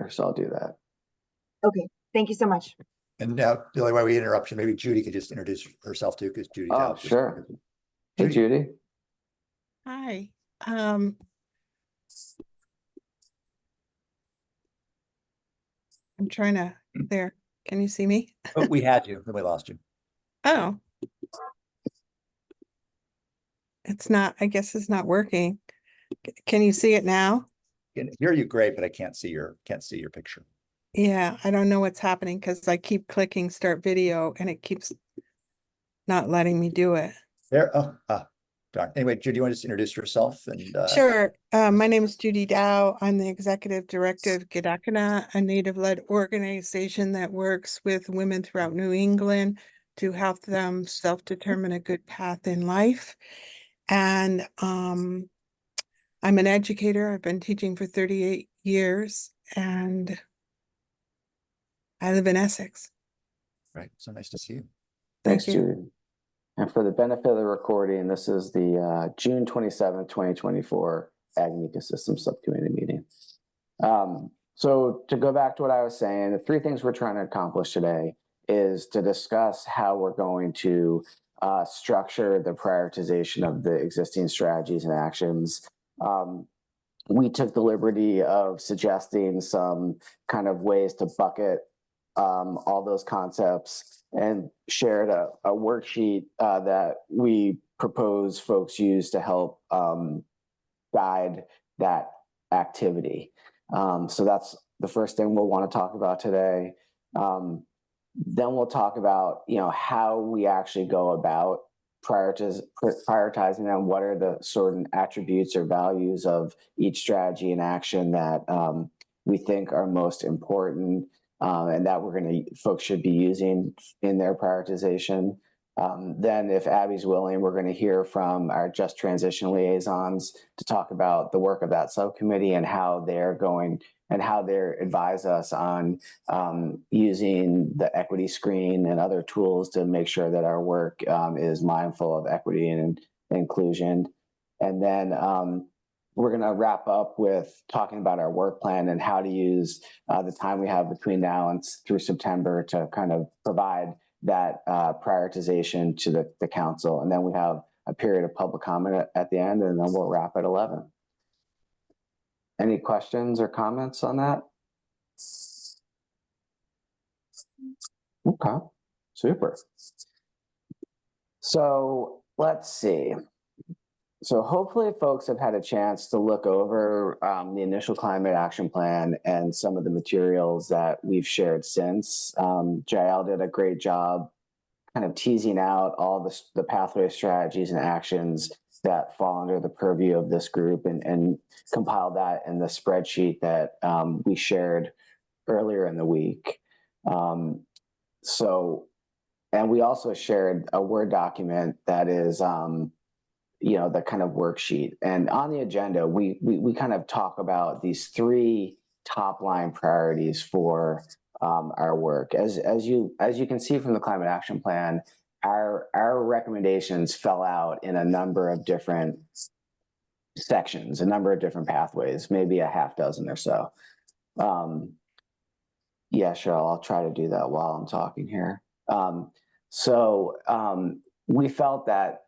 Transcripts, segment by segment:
here, so I'll do that. Okay, thank you so much. And now the only way we interrupt you, maybe Judy could just introduce herself too, because Judy. Oh, sure. Hey, Judy. Hi. I'm trying to, there, can you see me? Oh, we had you, then we lost you. Oh. It's not, I guess it's not working. Can you see it now? I can hear you great, but I can't see your picture. Yeah, I don't know what's happening because I keep clicking start video and it keeps not letting me do it. There, darn. Anyway, Judy, you want to just introduce yourself? And Sure. My name is Judy Dow. I'm the executive director of Gidakana, a native-led organization that works with women throughout New England to help them self-determine a good path in life. And I'm an educator. I've been teaching for 38 years and I live in Essex. right, so nice to see you. Thanks, Judy. And for the benefit of the recording, this is the June 27th, 2024 Ag and Ecosystem Subcommittee meeting. So to go back to what I was saying, the three things we're trying to accomplish today is to discuss how we're going to structure the prioritization of the existing strategies and actions. We took the liberty of suggesting some kind of ways to bucket all those concepts and shared a worksheet that we propose folks use to help guide that activity. So that's the first thing we'll want to talk about today. Then we'll talk about, how we actually go about prioritizing them. What are the certain attributes or values of each strategy and action that we think are most important and that folks should be using in their prioritization. Then if Abby's willing, we're going to hear from our Just Transition liaisons to talk about the work of that subcommittee and how they're advise us on using the equity screen and other tools to make sure that our work is mindful of equity and inclusion. And then we're going to wrap up with talking about our work plan and how to use the time we have between now and through September to kind of provide that prioritization to the council. And then we have a period of public comment at the end, and then we'll wrap at 11. Any questions or comments on that? Okay, super. So let's see. So hopefully folks have had a chance to look over the initial climate action plan and some of the materials that we've shared since. Jael did a great job kind of teasing out all the pathway strategies and actions that fall under the purview of this group and compile that in the spreadsheet that we shared earlier in the week. And we also shared a Word document that is, the kind of worksheet. And on the agenda, we kind of talk about these three top line priorities for our work. As you can see from the climate action plan, our recommendations fell out in a number of different sections, a number of different pathways, maybe a half dozen or so. Yeah, sure. I'll try to do that while I'm talking here. We felt that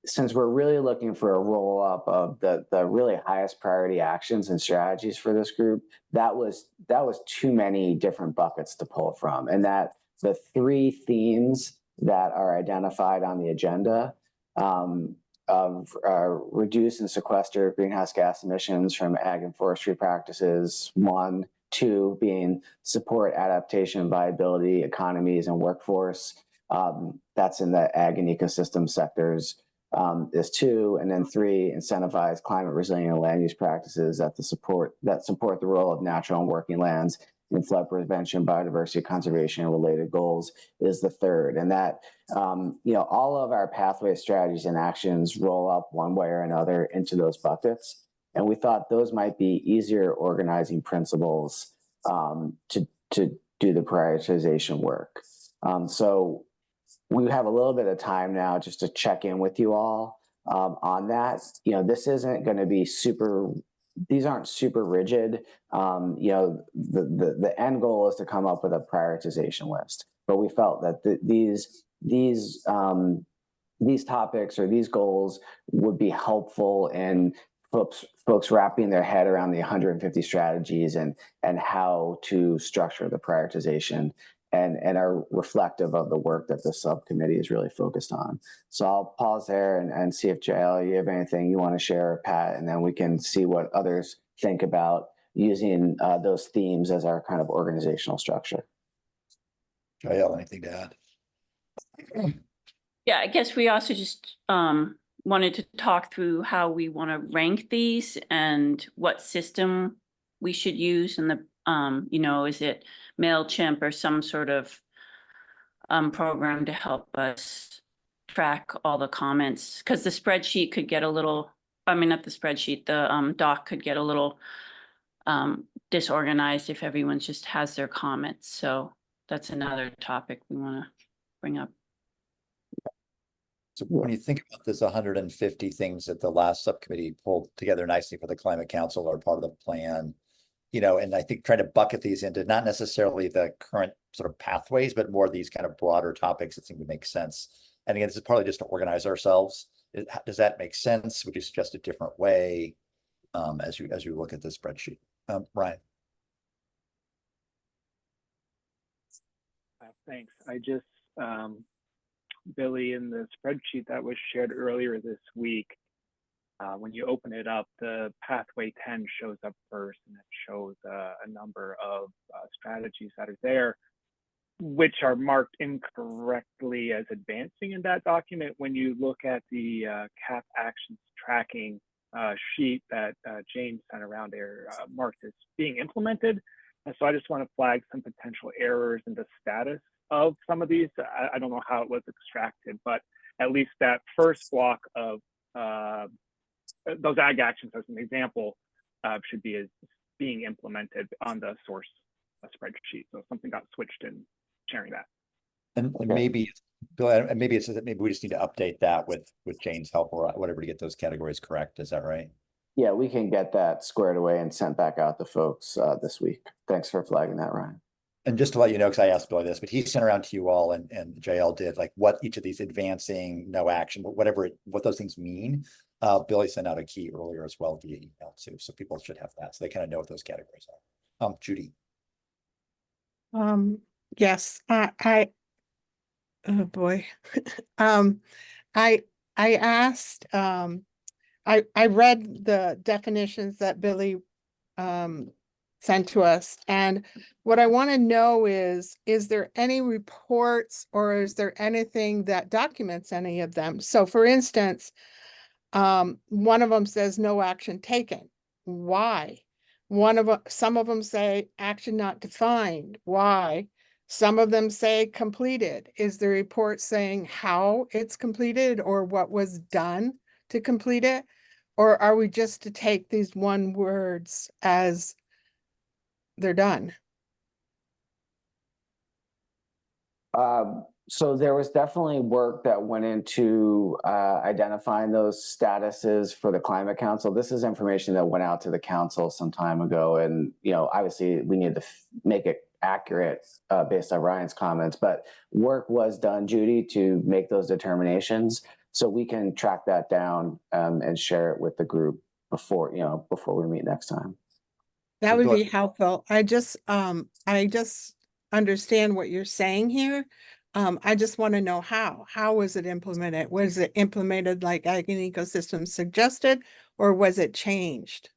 since we're really looking for a roll up of the really highest priority actions and strategies for this group, that was too many different buckets to pull from, and that the three themes that are identified on the agenda of reduce and sequester greenhouse gas emissions from ag and forestry practices, 1, 2 being support adaptation, viability, economies, and workforce. That's in the ag and ecosystem sectors. Is 2, and then 3, incentivize climate resilient land use practices that support the role of natural and working lands in flood prevention, biodiversity conservation, and related goals is the 3rd. And that all of our pathway strategies and actions roll up one way or another into those buckets. And we thought those might be easier organizing principles to do the prioritization work. So we have a little bit of time now just to check in with you all on that. This isn't going to be super these aren't super rigid. You know, the end goal is to come up with a prioritization list, but we felt that these topics or these goals would be helpful in folks wrapping their head around the 150 strategies and how to structure the prioritization, and are reflective of the work that the subcommittee is really focused on. So I'll pause there and see if Jael, you have anything you want to share, Pat, and then we can see what others think about using those themes as our kind of organizational structure. Jael, anything to add? Yeah, I guess we also just wanted to talk through how we want to rank these and what system we should use, and the you know, is it MailChimp or some sort of program to help us track all the comments, because the spreadsheet could get a little, I mean, not the spreadsheet, the doc could get a little disorganized if everyone just has their comments. So that's another topic we want to bring up. So when you think about this 150 things that the last subcommittee pulled together nicely for the Climate Council or part of the plan, you know, and I think trying to bucket these into not necessarily the current sort of pathways, but more these kind of broader topics that seem to make sense. And again, this is partly just to organize ourselves. Does that make sense? Would you suggest a different way as you look at this spreadsheet? Ryan. Thanks. I just, Billy, in the spreadsheet that was shared earlier this week, when you open it up, the pathway 10 shows up first, and it shows a number of strategies that are there, which are marked incorrectly as advancing in that document. When you look at the CAP actions tracking sheet that James sent around there, marked as being implemented. And so I just want to flag some potential errors in the status of some of these. I don't know how it was extracted, but at least that first block of those ag actions, as an example, should be as being implemented on the source spreadsheet. So something got switched in sharing that. And maybe, Bill, and maybe it's that maybe we just need to update that with Jane's help or whatever to get those categories correct. Is that right? Yeah, we can get that squared away and sent back out to folks this week. Thanks for flagging that, Ryan. And just to let you know, because I asked Billy this, but he sent around to you all and JL did, like what each of these advancing, no action, but what those things mean. Billy sent out a key earlier as well via email too. So people should have that. So they kind of know what those categories are. Judy. Yes, oh boy. I asked, I read the definitions that Billy sent to us, and what I want to know is there any reports or is there anything that documents any of them? So for instance, one of them says no action taken. Why? Some of them say action not defined. Why? Some of them say completed. Is the report saying how it's completed or what was done to complete it? Or are we just to take these one words as they're done? So there was definitely work that went into identifying those statuses for the Climate Council. This is information that went out to the council some time ago, and obviously we need to make it accurate based on Ryan's comments. But work was done, Judy, to make those determinations, so we can track that down and share it with the group before we meet next time. That would be helpful. I just understand what you're saying here. I just want to know how was it implemented? Was it implemented like Ag and Ecosystem suggested, or was it changed?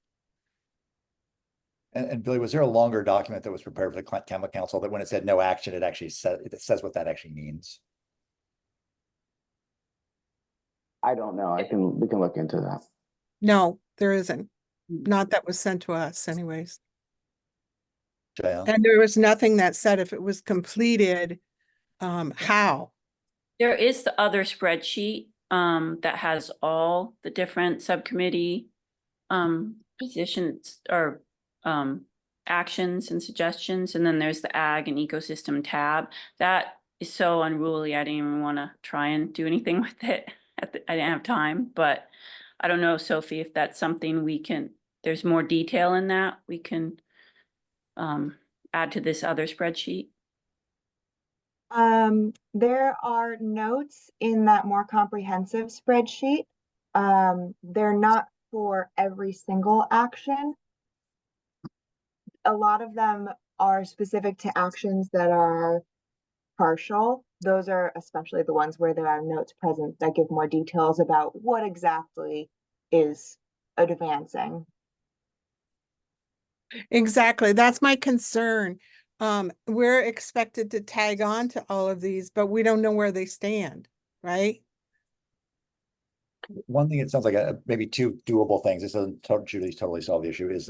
And Billy, was there a longer document that was prepared for the Climate Council that when it said no action, it actually says what that actually means? I don't know. We can look into that. No, there isn't. Not that was sent to us anyways. JL? And there was nothing that said if it was completed, how. There is the other spreadsheet that has all the different subcommittee positions or actions and suggestions. And then there's the Ag and Ecosystem tab. That is so unruly. I didn't even want to try and do anything with it. I didn't have time, but I don't know, Sophie, if that's something we can there's more detail in that, we can add to this other spreadsheet? There are notes in that more comprehensive spreadsheet. They're not for every single action. A lot of them are specific to actions that are partial. Those are especially the ones where there are notes present that give more details about what exactly is advancing. Exactly. That's my concern. We're expected to tag on to all of these, but we don't know where they stand, right? One thing, it sounds like maybe two doable things. This doesn't totally solve the issue, is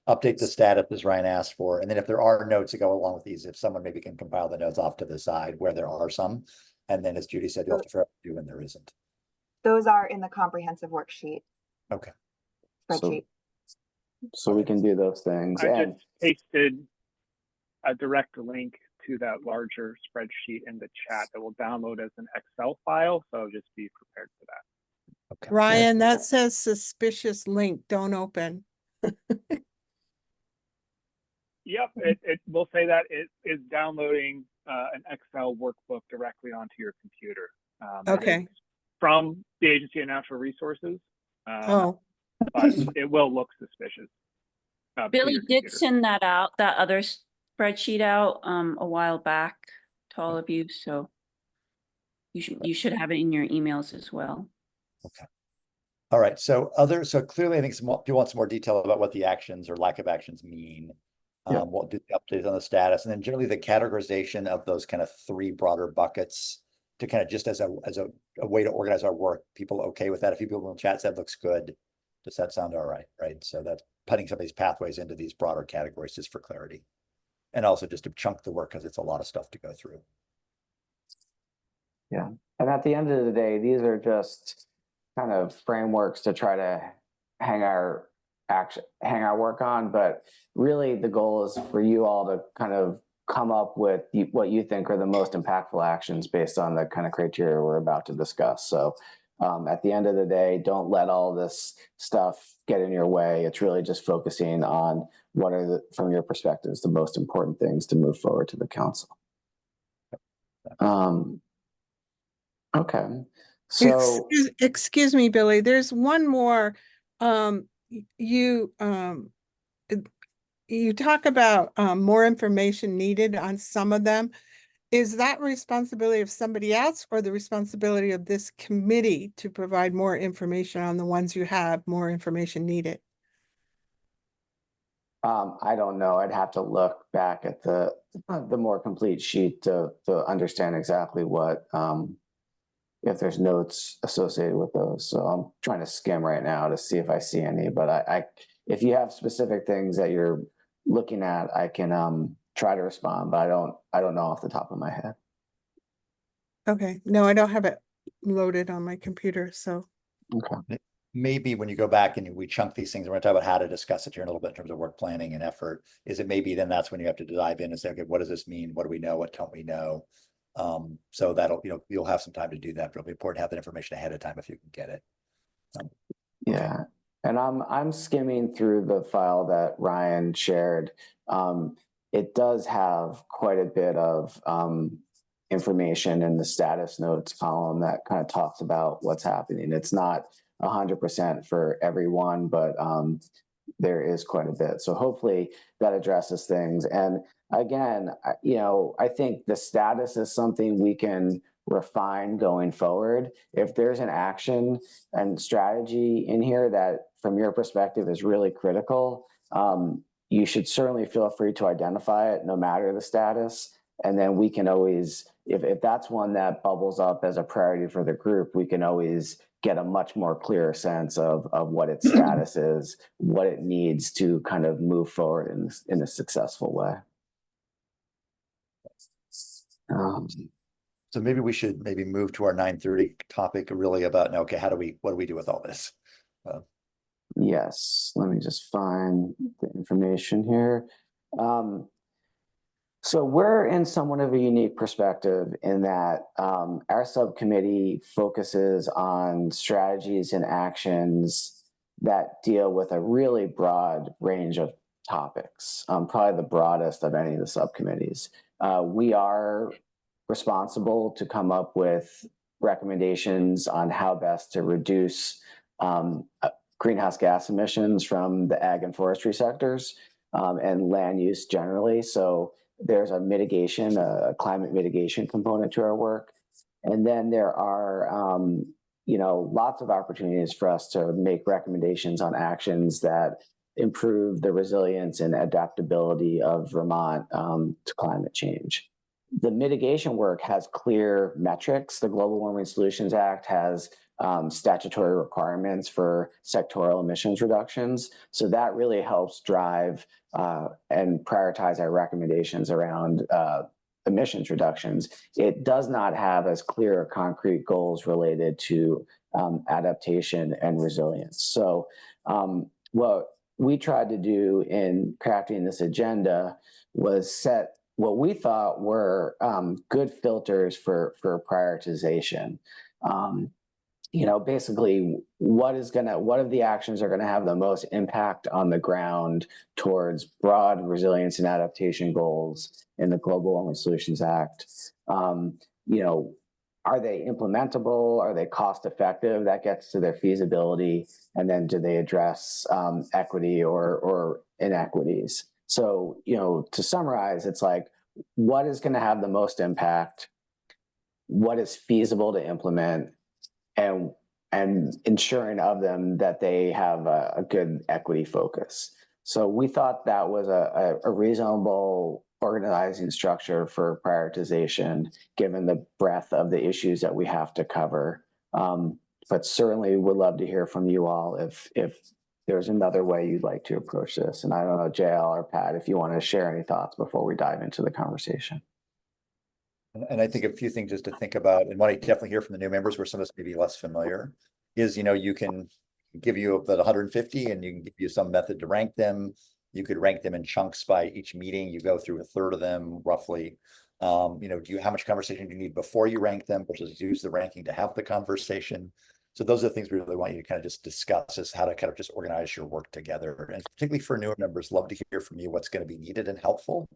update the status as Ryan asked for. And then if there are notes that go along with these, if someone maybe can compile the notes off to the side where there are some. And then as Judy said, you'll have to figure out what to do when there isn't. Those are in the comprehensive worksheet. Okay. Spreadsheet. So we can do those things. I And just pasted a direct link to that larger spreadsheet in the chat that will download as an Excel file. So just be prepared for that. Okay. Ryan, that says suspicious link, don't open. Yep, it will say that it is downloading an Excel workbook directly onto your computer. It Okay. is from the Agency of Natural Resources, Oh, but it will look suspicious. To Billy your did computer. send that out, that other spreadsheet out a while back to all of you, so you should have it in your emails as well. Okay. All right. So clearly I think people want some more detail about what the actions or lack of actions mean. Yeah. What did the updates on the status, and then generally the categorization of those kind of three broader buckets to kind of just as a way to organize our work. People okay with that? A few people in the chat said looks good. Does that sound all right? Right. So that's putting some of these pathways into these broader categories just for clarity. And also just to chunk the work because it's a lot of stuff to go through. yeah, and at the end of the day, these are just kind of frameworks to try to hang our work on. But really the goal is for you all to kind of come up with what you think are the most impactful actions based on the kind of criteria we're about to discuss. So at the end of the day, don't let all this stuff get in your way. It's really just focusing on what are from your perspectives, the most important things to move forward to the council. Okay. So excuse me, Billy, there's one more. You talk about more information needed on some of them. Is that responsibility of somebody else or the responsibility of this committee to provide more information on the ones you have more information needed? I don't know. I'd have to look back at the more complete sheet to understand exactly what if there's notes associated with those. So I'm trying to skim right now to see if I see any. But if you have specific things that you're looking at, I can try to respond. But I don't know off the top of my head. Okay. No, I don't have it loaded on my computer. So okay. Maybe when you go back and we chunk these things, we're going to talk about how to discuss it here in a little bit in terms of work planning and effort. Is it maybe then that's when you have to dive in and say, okay, what does this mean? What do we know? What don't we know? So that'll, you'll have some time to do that, but it'll be important to have that information ahead of time if you can get it. Yeah. And I'm skimming through the file that Ryan shared. It does have quite a bit of information in the status notes column that kind of talks about what's happening. It's not 100% for everyone, but there is quite a bit. So hopefully that addresses things. And again, I think the status is something we can refine going forward. If there's an action and strategy in here that from your perspective is really critical, you should certainly feel free to identify it no matter the status. And then we can always, if that's one that bubbles up as a priority for the group, we can always get a much more clear sense of what its status is, what it needs to kind of move forward in a successful way. So maybe we should move to our 9:30 topic really about, okay, what do we do with all this? Yes, let me just find the information here. So we're in somewhat of a unique perspective in that our subcommittee focuses on strategies and actions that deal with a really broad range of topics, probably the broadest of any of the subcommittees. We are responsible to come up with recommendations on how best to reduce greenhouse gas emissions from the ag and forestry sectors and land use generally. So there's a mitigation, a climate mitigation component to our work. And then there are, lots of opportunities for us to make recommendations on actions that improve the resilience and adaptability of Vermont to climate change. The mitigation work has clear metrics. The Global Warming Solutions Act has statutory requirements for sectoral emissions reductions. So that really helps drive and prioritize our recommendations around emissions reductions. It does not have as clear or concrete goals related to adaptation and resilience. So what we tried to do in crafting this agenda was set what we thought were good filters for prioritization. Basically, what of the actions are going to have the most impact on the ground towards broad resilience and adaptation goals in the Global Warming Solutions Act? Are they implementable? Are they cost effective? That gets to their feasibility. And then do they address equity or inequities? So, to summarize, it's like, what is going to have the most impact? What is feasible to implement? And ensuring of them that they have a good equity focus. So we thought that was a reasonable organizing structure for prioritization, given the breadth of the issues that we have to cover. But certainly would love to hear from you all if there's another way you'd like to approach this. And I don't know, JL or Pat, if you want to share any thoughts before we dive into the conversation. And I think a few things just to think about, and what I definitely hear from the new members where some of us may be less familiar is, you can give you the 150 and you can give you some method to rank them. You could rank them in chunks by each meeting. You go through a third of them roughly. How much conversation do you need before you rank them versus use the ranking to have the conversation? So those are the things we really want you to kind of just discuss, is how to kind of just organize your work together. And particularly for newer members, love to hear from you what's going to be needed and helpful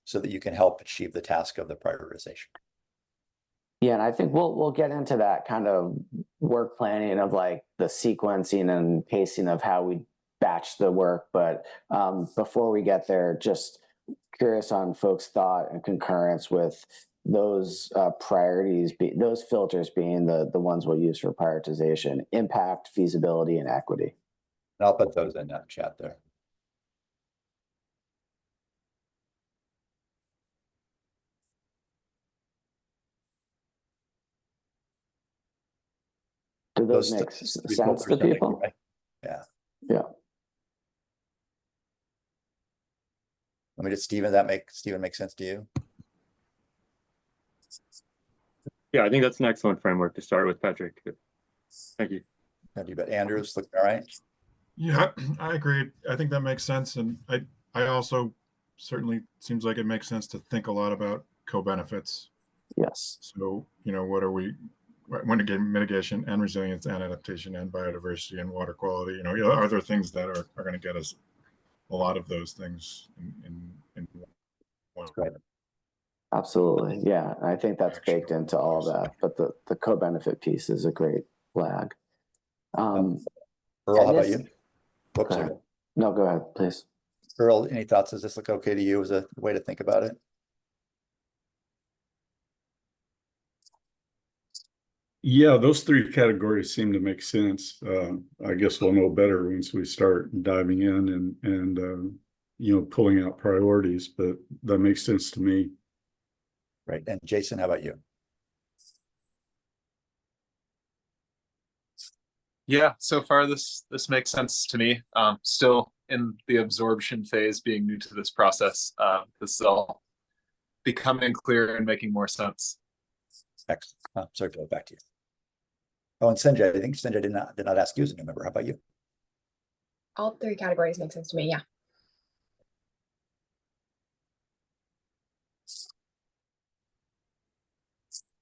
so that you can help achieve the task of the prioritization. Yeah, and I think we'll get into that kind of work planning of like the sequencing and pacing of how we batch the work. But before we get there, just curious on folks' thought and concurrence with those priorities, those filters being the ones we'll use for prioritization: impact, feasibility, and equity. And I'll put those in that chat there. Do those make sense to people? Right? Yeah. Yeah. Stephen, Stephen make sense to you? Yeah, I think that's an excellent framework to start with, Patrick. Thank you. You bet. Andrews, look all right. Yeah, I agree. I think that makes sense. And I also certainly seems like it makes sense to think a lot about co-benefits. Yes. So, what are we, when again, mitigation and resilience and adaptation and biodiversity and water quality, are there things that are going to get us a lot of those things in one? Right. Absolutely. Yeah. I think that's baked into all of that, but the co-benefit piece is a great flag. Earl, how about you? Whoops. No, go ahead, please. Earl, any thoughts? Does this look okay to you as a way to think about it? Yeah, those three categories seem to make sense. I guess we'll know better once we start diving in and pulling out priorities, but that makes sense to me. Right. And Jason, how about you? Yeah, so far this makes sense to me. Still in the absorption phase, being new to this process. This is all becoming clear and making more sense. Excellent. Sorry to go back to you. Oh, and Sanjay, I think Sanjay did not ask you as a new member. How about you? All three categories make sense to me. Yeah.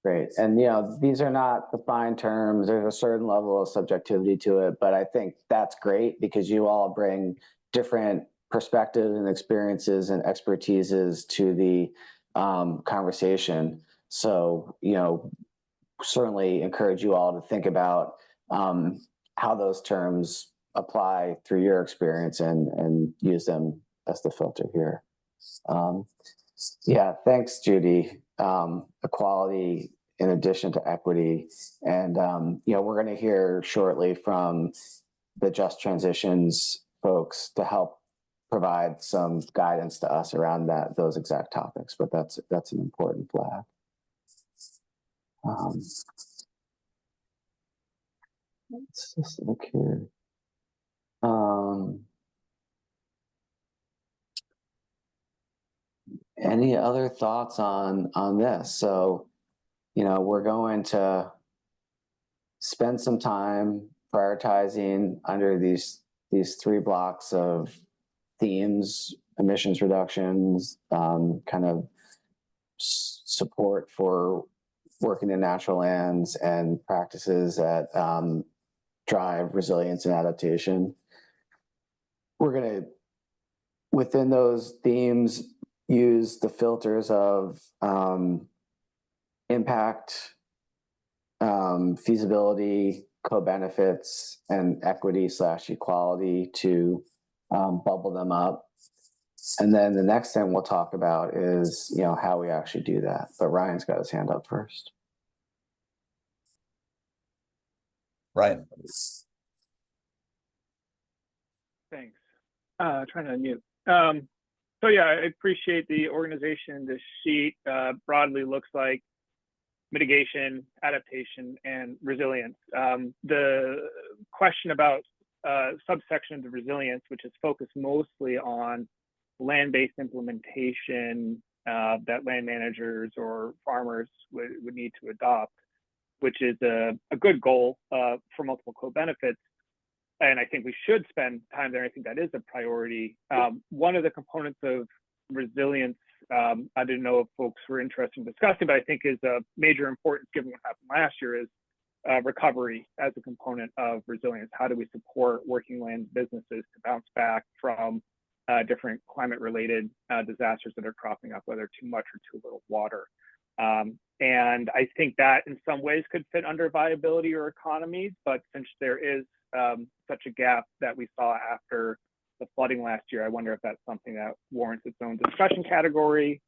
Great. And, these are not defined terms. There's a certain level of subjectivity to it, but I think that's great because you all bring different perspectives and experiences and expertises to the conversation. So, certainly encourage you all to think about how those terms apply through your experience and use them as the filter here. Yeah, thanks, Judy. Equality in addition to equity. And, we're going to hear shortly from the Just Transitions folks to help provide some guidance to us around those exact topics, but that's an important flag. Let's just look here. Any other thoughts on this? So, we're going to spend some time prioritizing under these three blocks of themes: emissions reductions, kind of support for working in natural lands, and practices that drive resilience and adaptation. We're going to, within those themes, use the filters of impact, feasibility, co-benefits, and equity/equality to bubble them up. And then the next thing we'll talk about is, how we actually do that. But Ryan's got his hand up first. Ryan. Thanks. Trying to unmute. So yeah, I appreciate the organization. This sheet broadly looks like mitigation, adaptation, and resilience. The question about subsection of the resilience, which is focused mostly on land-based implementation that land managers or farmers would need to adopt, which is a good goal for multiple co-benefits. And I think we should spend time there. I think that is a priority. One of the components of resilience, I didn't know if folks were interested in discussing, but I think is a major importance given what happened last year, is recovery as a component of resilience. How do we support working land businesses to bounce back from different climate-related disasters that are cropping up, whether too much or too little water? And I think that in some ways could fit under viability or economies, but since there is such a gap that we saw after the flooding last year, I wonder if that's something that warrants its own discussion category,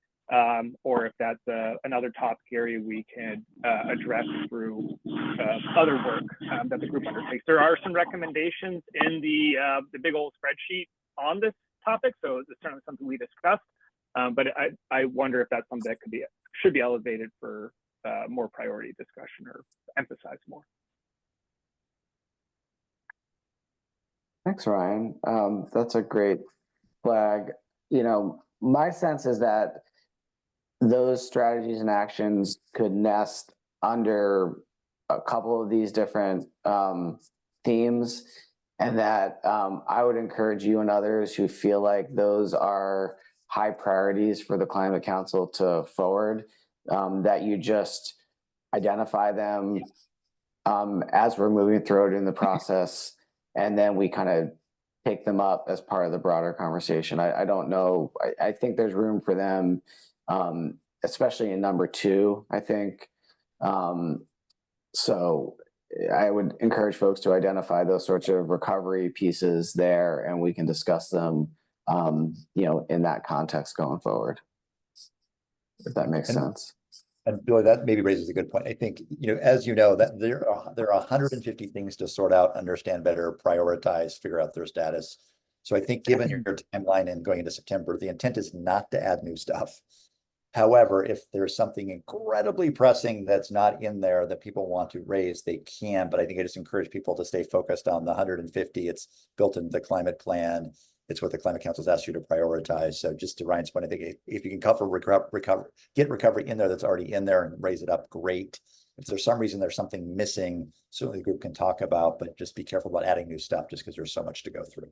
or if that's another topic area we can address through other work that the group undertakes. There are some recommendations in the big old spreadsheet on this topic, so it's certainly something we discussed. But I wonder if that's something that should be elevated for more priority discussion or emphasized more. Thanks, Ryan. That's a great flag. My sense is that those strategies and actions could nest under a couple of these different themes, and that I would encourage you and others who feel like those are high priorities for the Climate Council to forward, that you just identify them as we're moving through it in the process, and then we kind of take them up as part of the broader conversation. I don't know. I think there's room for them, especially in number 2, I think. So I would encourage folks to identify those sorts of recovery pieces there, and we can discuss them, in that context going forward, if that makes sense. And Billy, that maybe raises a good point. I think, as you know, that there are 150 things to sort out, understand better, prioritize, figure out their status. So I think given your timeline and going into September, the intent is not to add new stuff. However, if there's something incredibly pressing that's not in there that people want to raise, they can. But I think I just encourage people to stay focused on the 150. It's built into the climate plan. It's what the Climate Council's asked you to prioritize. So just to Ryan's point, I think if you can cover get recovery in there that's already in there and raise it up, great. If there's some reason there's something missing, certainly the group can talk about, but just be careful about adding new stuff just because there's so much to go through.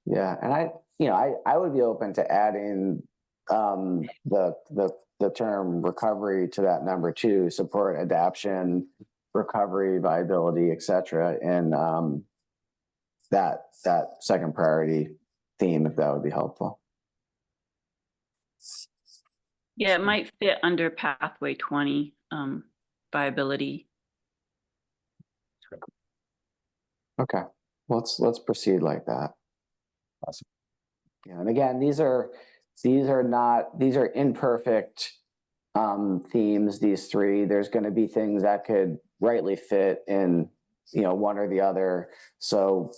Yeah, and I would be open to adding the term recovery to that number 2, support adaptation, recovery, viability, et cetera, and that second priority theme, if that would be helpful. Yeah, it might fit under pathway 20, viability. Okay, let's proceed like that. Awesome. Yeah, and again, these are imperfect themes, these 3. There's going to be things that could rightly fit in, one or the other. So,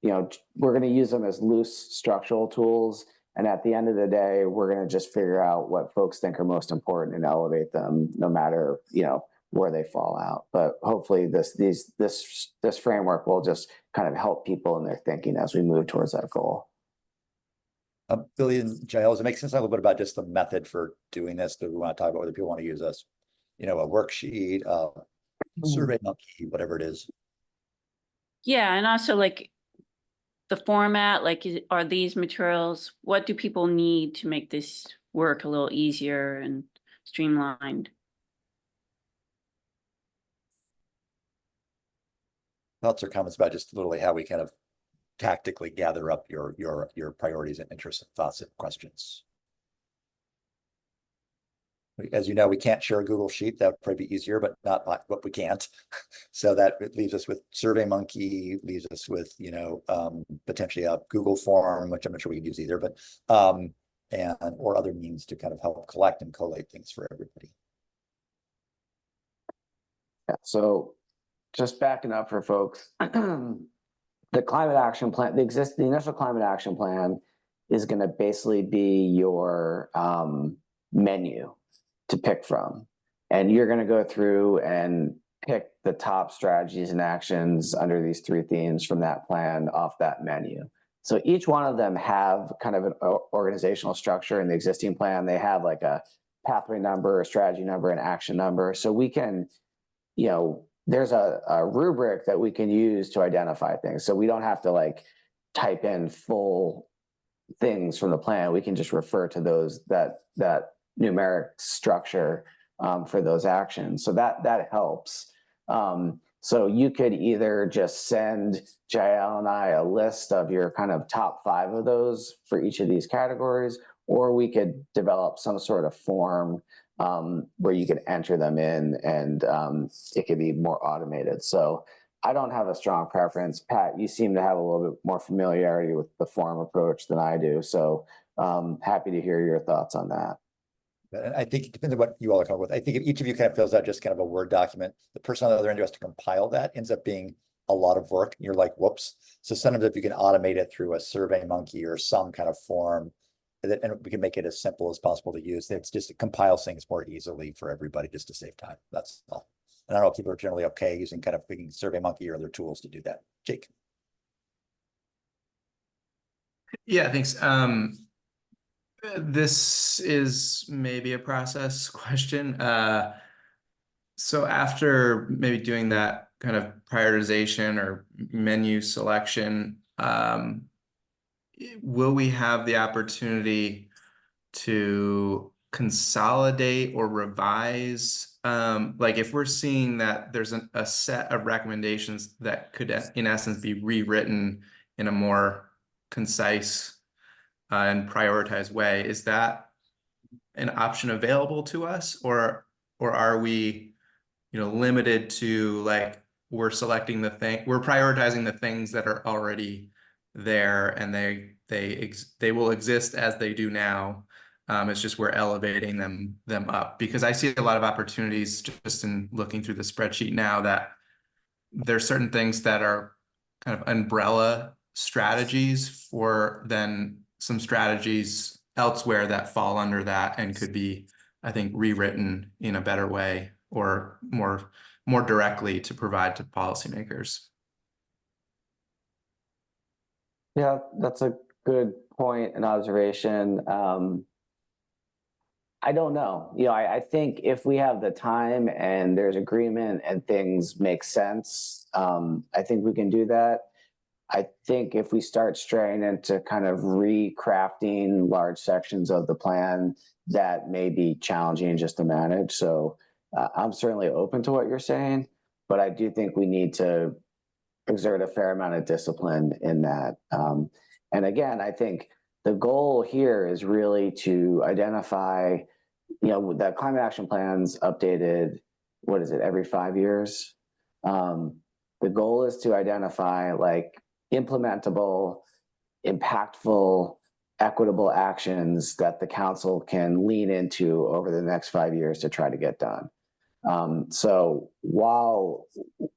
we're going to use them as loose structural tools. And at the end of the day, we're going to just figure out what folks think are most important and elevate them, no matter, where they fall out. But hopefully this framework will just kind of help people in their thinking as we move towards that goal. Billy and Giles, it makes sense a little bit about just the method for doing this. Do we want to talk about whether people want to use a worksheet, survey monkey, whatever it is? Yeah, and also like the format, like are these materials, what do people need to make this work a little easier and streamlined? Thoughts or comments about just literally how we kind of tactically gather up your priorities and interests and thoughts and questions. As you know, we can't share a Google Sheet. That would probably be easier, but we can't. So that leaves us with SurveyMonkey, leaves us with, potentially a Google form, which I'm not sure we can use either, but, or other means to kind of help collect and collate things for everybody. Yeah, so just backing up for folks, the climate action plan, the initial climate action plan is going to basically be your menu to pick from. And you're going to go through and pick the top strategies and actions under these 3 themes from that plan off that menu. So each one of them have kind of an organizational structure in the existing plan. They have like a pathway number, a strategy number, an action number. So we can, there's a rubric that we can use to identify things. So we don't have to like type in full things from the plan. We can just refer to those, that numeric structure for those actions. So that helps. So you could either just send Jael and I a list of your kind of top 5 of those for each of these categories, or we could develop some sort of form where you can enter them in, and it could be more automated. So I don't have a strong preference. Pat, you seem to have a little bit more familiarity with the form approach than I do. So happy to hear your thoughts on that. I think it depends on what you all are comfortable with. I think if each of you kind of fills out just kind of a Word document, the person on the other end who has to compile that ends up being a lot of work. And you're like, whoops. So sometimes if you can automate it through a SurveyMonkey or some kind of form, and we can make it as simple as possible to use, it's just it compiles things more easily for everybody just to save time. That's all. And I don't know if people are generally okay using kind of picking SurveyMonkey or other tools to do that. Jake. Yeah, thanks. This is maybe a process question. So after maybe doing that kind of prioritization or menu selection, will we have the opportunity to consolidate or revise? Like if we're seeing that there's a set of recommendations that could, in essence, be rewritten in a more concise and prioritized way, is that an option available to us, or are we, limited to like we're prioritizing the things that are already there, and they will exist as they do now. It's just we're elevating them up, because I see a lot of opportunities just in looking through the spreadsheet now that there's certain things that are kind of umbrella strategies for then some strategies elsewhere that fall under that and could be, I think, rewritten in a better way or more directly to provide to policymakers. Yeah, that's a good point and observation. I don't know. I think if we have the time and there's agreement and things make sense, I think we can do that. I think if we start straying into kind of recrafting large sections of the plan, that may be challenging just to manage. So I'm certainly open to what you're saying, but I do think we need to exert a fair amount of discipline in that. And again, I think the goal here is really to identify, the climate action plan's updated, what is it, every 5 years? The goal is to identify like implementable, impactful, equitable actions that the council can lean into over the next 5 years to try to get done. So while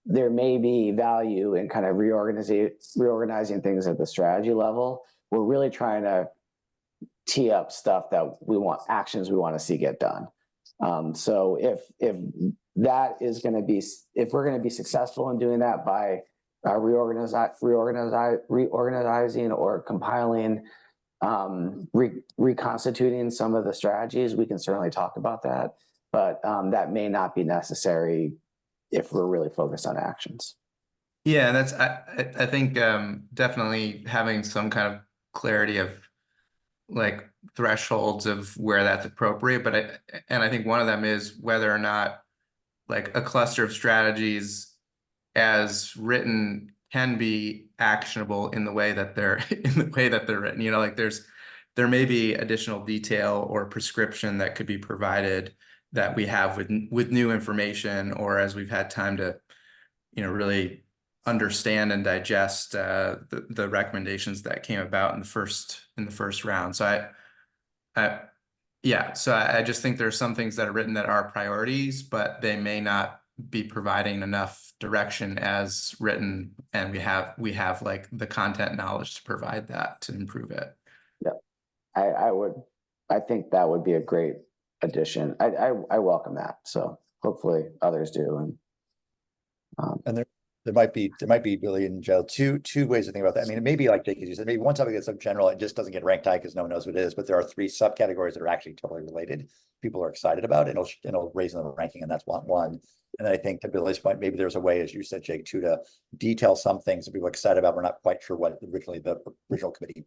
there may be value in kind of reorganizing things at the strategy level, we're really trying to tee up stuff that actions we want to see get done. So if that is going to be, if we're going to be successful in doing that by reorganizing or compiling, reconstituting some of the strategies, we can certainly talk about that. But that may not be necessary if we're really focused on actions. Yeah, that's I think definitely having some kind of clarity of like thresholds of where that's appropriate. But I think one of them is whether or not like a cluster of strategies as written can be actionable in the way that they're written. Like there may be additional detail or prescription that could be provided that we have with new information, or as we've had time to, really understand and digest the recommendations that came about in the first round. So I just think there are some things that are written that are priorities, but they may not be providing enough direction as written, and we have like the content knowledge to provide that to improve it. Yeah, I think that would be a great addition. I welcome that. So hopefully others do. And there might be Billy and Joe two ways to think about that. I mean, it may be like Jake, as you said, maybe one topic that's so general it just doesn't get ranked high because no one knows what it is. But there are 3 subcategories that are actually totally related. People are excited about it, and it'll raise them the ranking, and that's one. And then I think to Billy's point, maybe there's a way, as you said, Jake, too, to detail some things that people are excited about. We're not quite sure what originally the original committee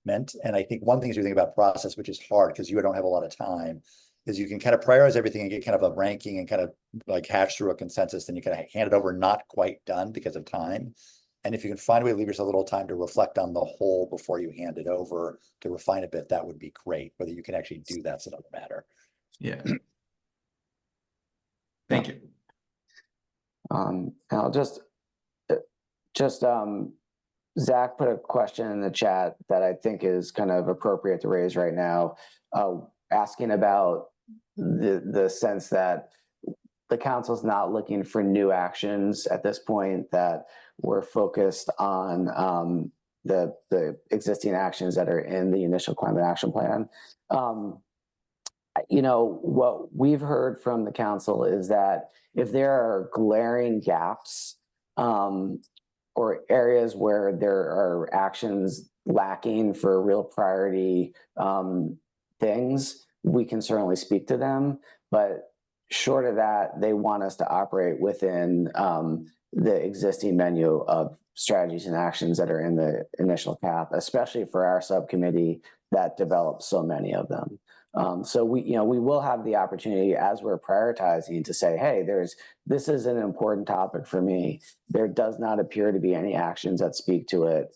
meant. And I think one thing as you think about process, which is hard because you don't have a lot of time, is you can kind of prioritize everything and get kind of a ranking and kind of like hash through a consensus, then you kind of hand it over not quite done because of time. And if you can find a way to leave yourself a little time to reflect on the whole before you hand it over to refine a bit, that would be great. Whether you can actually do that's another matter. Yeah. Thank you. And I'll just Zach put a question in the chat that I think is kind of appropriate to raise right now, asking about the sense that the council's not looking for new actions at this point, that we're focused on the existing actions that are in the initial climate action plan. What we've heard from the council is that if there are glaring gaps or areas where there are actions lacking for real priority things, we can certainly speak to them. But short of that, they want us to operate within the existing menu of strategies and actions that are in the initial cap, especially for our subcommittee that develops so many of them. So we will have the opportunity as we're prioritizing to say, hey, this is an important topic for me. There does not appear to be any actions that speak to it.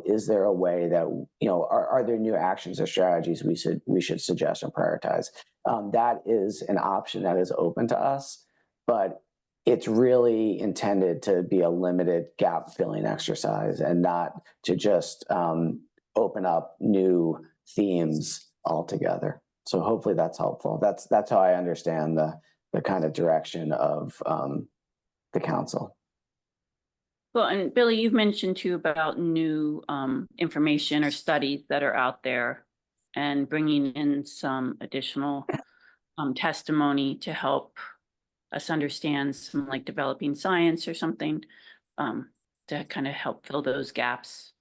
Is there a way that, are there new actions or strategies we should suggest and prioritize? That is an option that is open to us, but it's really intended to be a limited gap filling exercise and not to just open up new themes altogether. So hopefully that's helpful. That's how I understand the kind of direction of the council. Well, and Billy, you've mentioned too about new information or studies that are out there and bringing in some additional testimony to help us understand some like developing science or something to kind of help fill those gaps.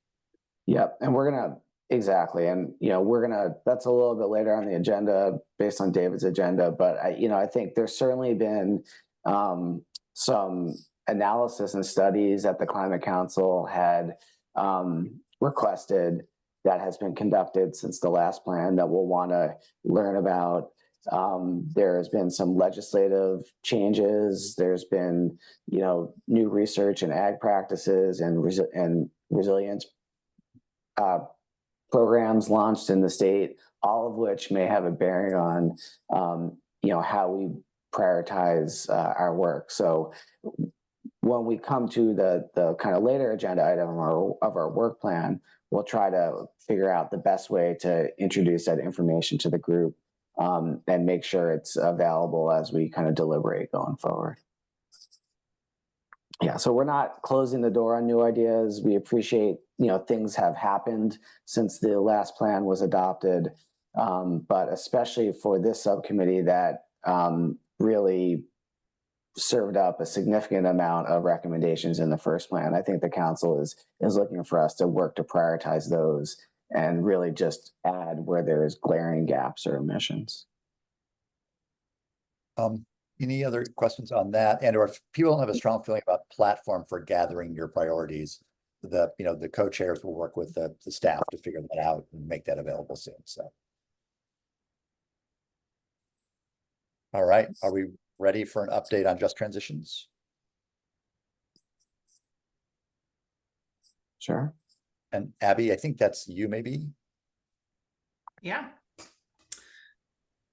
Yep, and we're gonna exactly, and that's a little bit later on the agenda based on David's agenda, but I think there's certainly been some analysis and studies that the Climate Council had requested that has been conducted since the last plan that we'll want to learn about. There has been some legislative changes. There's been, new research in ag practices and resilience programs launched in the state, all of which may have a bearing on, how we prioritize our work. So when we come to the kind of later agenda item of our work plan, we'll try to figure out the best way to introduce that information to the group and make sure it's available as we kind of deliberate going forward. Yeah, so we're not closing the door on new ideas. We appreciate, things have happened since the last plan was adopted, but especially for this subcommittee that really served up a significant amount of recommendations in the first plan. I think the council is looking for us to work to prioritize those and really just add where there's glaring gaps or omissions. Any other questions on that? And or if people don't have a strong feeling about platform for gathering your priorities, the co-chairs will work with the staff to figure that out and make that available soon. So, all right, are we ready for an update on just transitions? Sure. And Abby, I think that's you maybe. Yeah.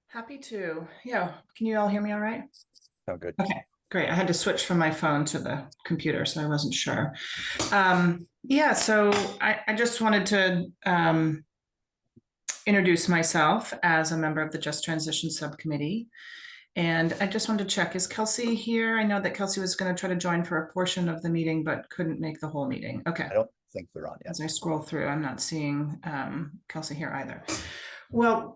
Happy to. Yeah. Can you all hear me all right? Oh, good. Okay, great. I had to switch from my phone to the computer, so I wasn't sure. Yeah, so I just wanted to introduce myself as a member of the Just Transition Subcommittee. And I just wanted to check, is Kelsey here? I know that Kelsey was going to try to join for a portion of the meeting, but couldn't make the whole meeting. Okay. I don't think they're on yet. As I scroll through, I'm not seeing Kelsey here either. Well,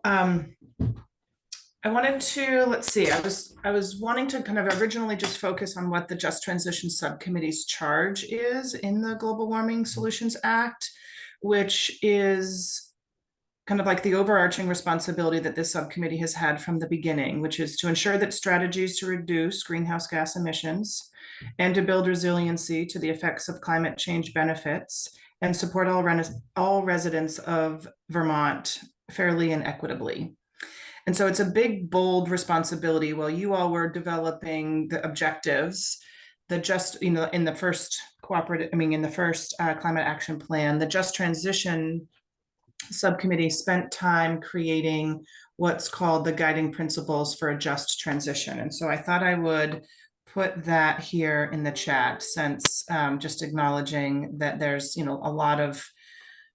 I wanted to, let's see, I was wanting to kind of originally just focus on what the Just Transition Subcommittee's charge is in the Global Warming Solutions Act, which is kind of like the overarching responsibility that this subcommittee has had from the beginning, which is to ensure that strategies to reduce greenhouse gas emissions and to build resiliency to the effects of climate change benefits and support all residents of Vermont fairly and equitably. And so it's a big, bold responsibility. While you all were developing the objectives, in the first climate action plan, the Just Transition Subcommittee spent time creating what's called the guiding principles for a just transition. And so I thought I would put that here in the chat, since just acknowledging that there's, a lot of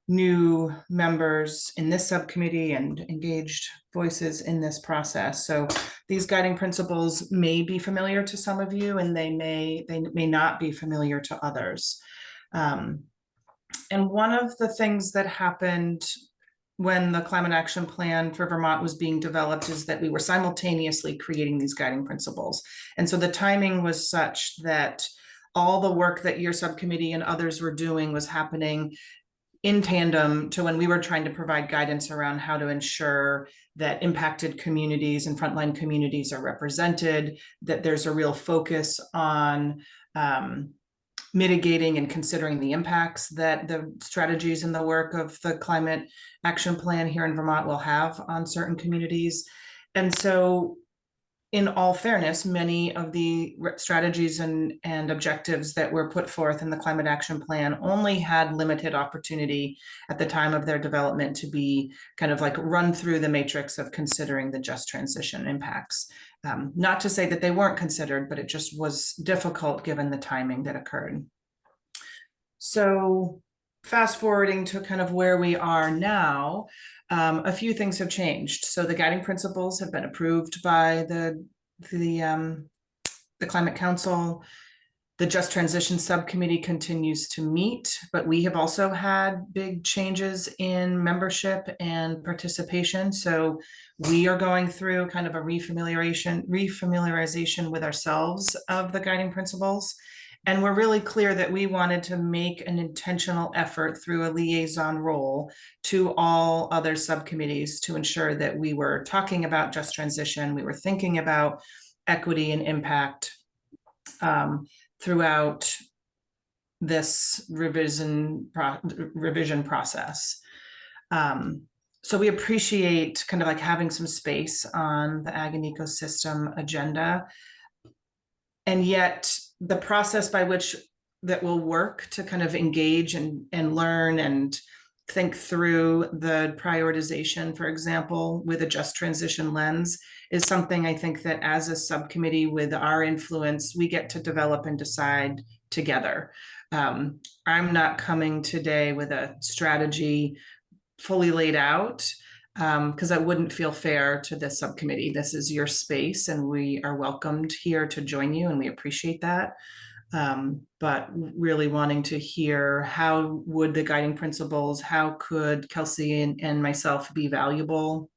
new members in this subcommittee and engaged voices in this process. So these guiding principles may be familiar to some of you, and they may not be familiar to others. And one of the things that happened when the Climate Action Plan for Vermont was being developed is that we were simultaneously creating these guiding principles. And so the timing was such that all the work that your subcommittee and others were doing was happening in tandem to when we were trying to provide guidance around how to ensure that impacted communities and frontline communities are represented, that there's a real focus on mitigating and considering the impacts that the strategies and the work of the Climate Action Plan here in Vermont will have on certain communities. And so, in all fairness, many of the strategies and objectives that were put forth in the Climate Action Plan only had limited opportunity at the time of their development to be kind of like run through the matrix of considering the just transition impacts. Not to say that they weren't considered, but it just was difficult given the timing that occurred. So fast forwarding to kind of where we are now, a few things have changed. So the guiding principles have been approved by the Climate Council. The Just Transition Subcommittee continues to meet, but we have also had big changes in membership and participation. So we are going through kind of a refamiliarization with ourselves of the guiding principles. And we're really clear that we wanted to make an intentional effort through a liaison role to all other subcommittees to ensure that we were talking about just transition, we were thinking about equity and impact throughout this revision process. So we appreciate kind of like having some space on the ag and ecosystem agenda. And yet the process by which that will work to kind of engage and learn and think through the prioritization, for example, with a just transition lens, is something I think that as a subcommittee with our influence, we get to develop and decide together. I'm not coming today with a strategy fully laid out, because that wouldn't feel fair to this subcommittee. This is your space and we are welcomed here to join you, and we appreciate that. But really wanting to hear how would the guiding principles, how could Kelsey and myself be valuable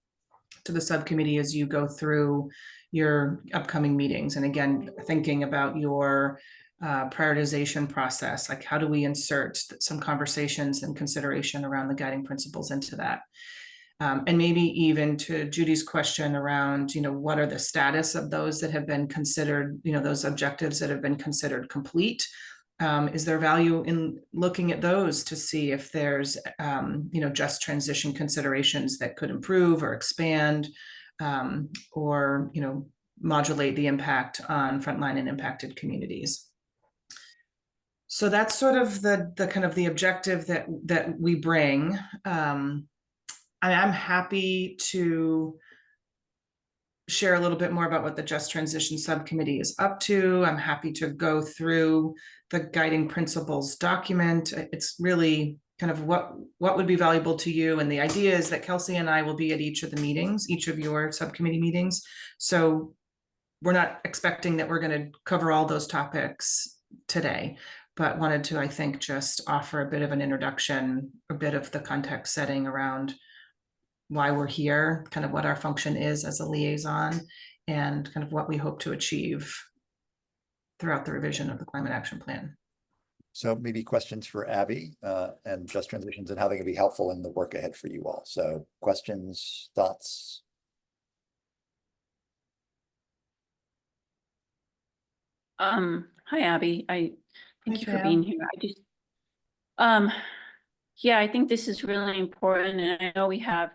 to the subcommittee as you go through your upcoming meetings? And again, thinking about your prioritization process, like how do we insert some conversations and consideration around the guiding principles into that? And maybe even to Judy's question around, what are the status of those that have been considered, those objectives that have been considered complete? Is there value in looking at those to see if there's, just transition considerations that could improve or expand, or, modulate the impact on frontline and impacted communities? So that's sort of the kind of the objective that we bring. I'm happy to share a little bit more about what the Just Transition Subcommittee is up to. I'm happy to go through the guiding principles document. It's really kind of what would be valuable to you. And the idea is that Kelsey and I will be at each of the meetings, each of your subcommittee meetings. So we're not expecting that we're going to cover all those topics today, but wanted to, I think, just offer a bit of an introduction, a bit of the context setting around why we're here, kind of what our function is as a liaison, and kind of what we hope to achieve throughout the revision of the Climate Action Plan. So maybe questions for Abby and Just Transitions and how they can be helpful in the work ahead for you all. So questions, thoughts? Hi, Abby. Thank you for Pam. being here. Yeah, I think this is really important, and I know we have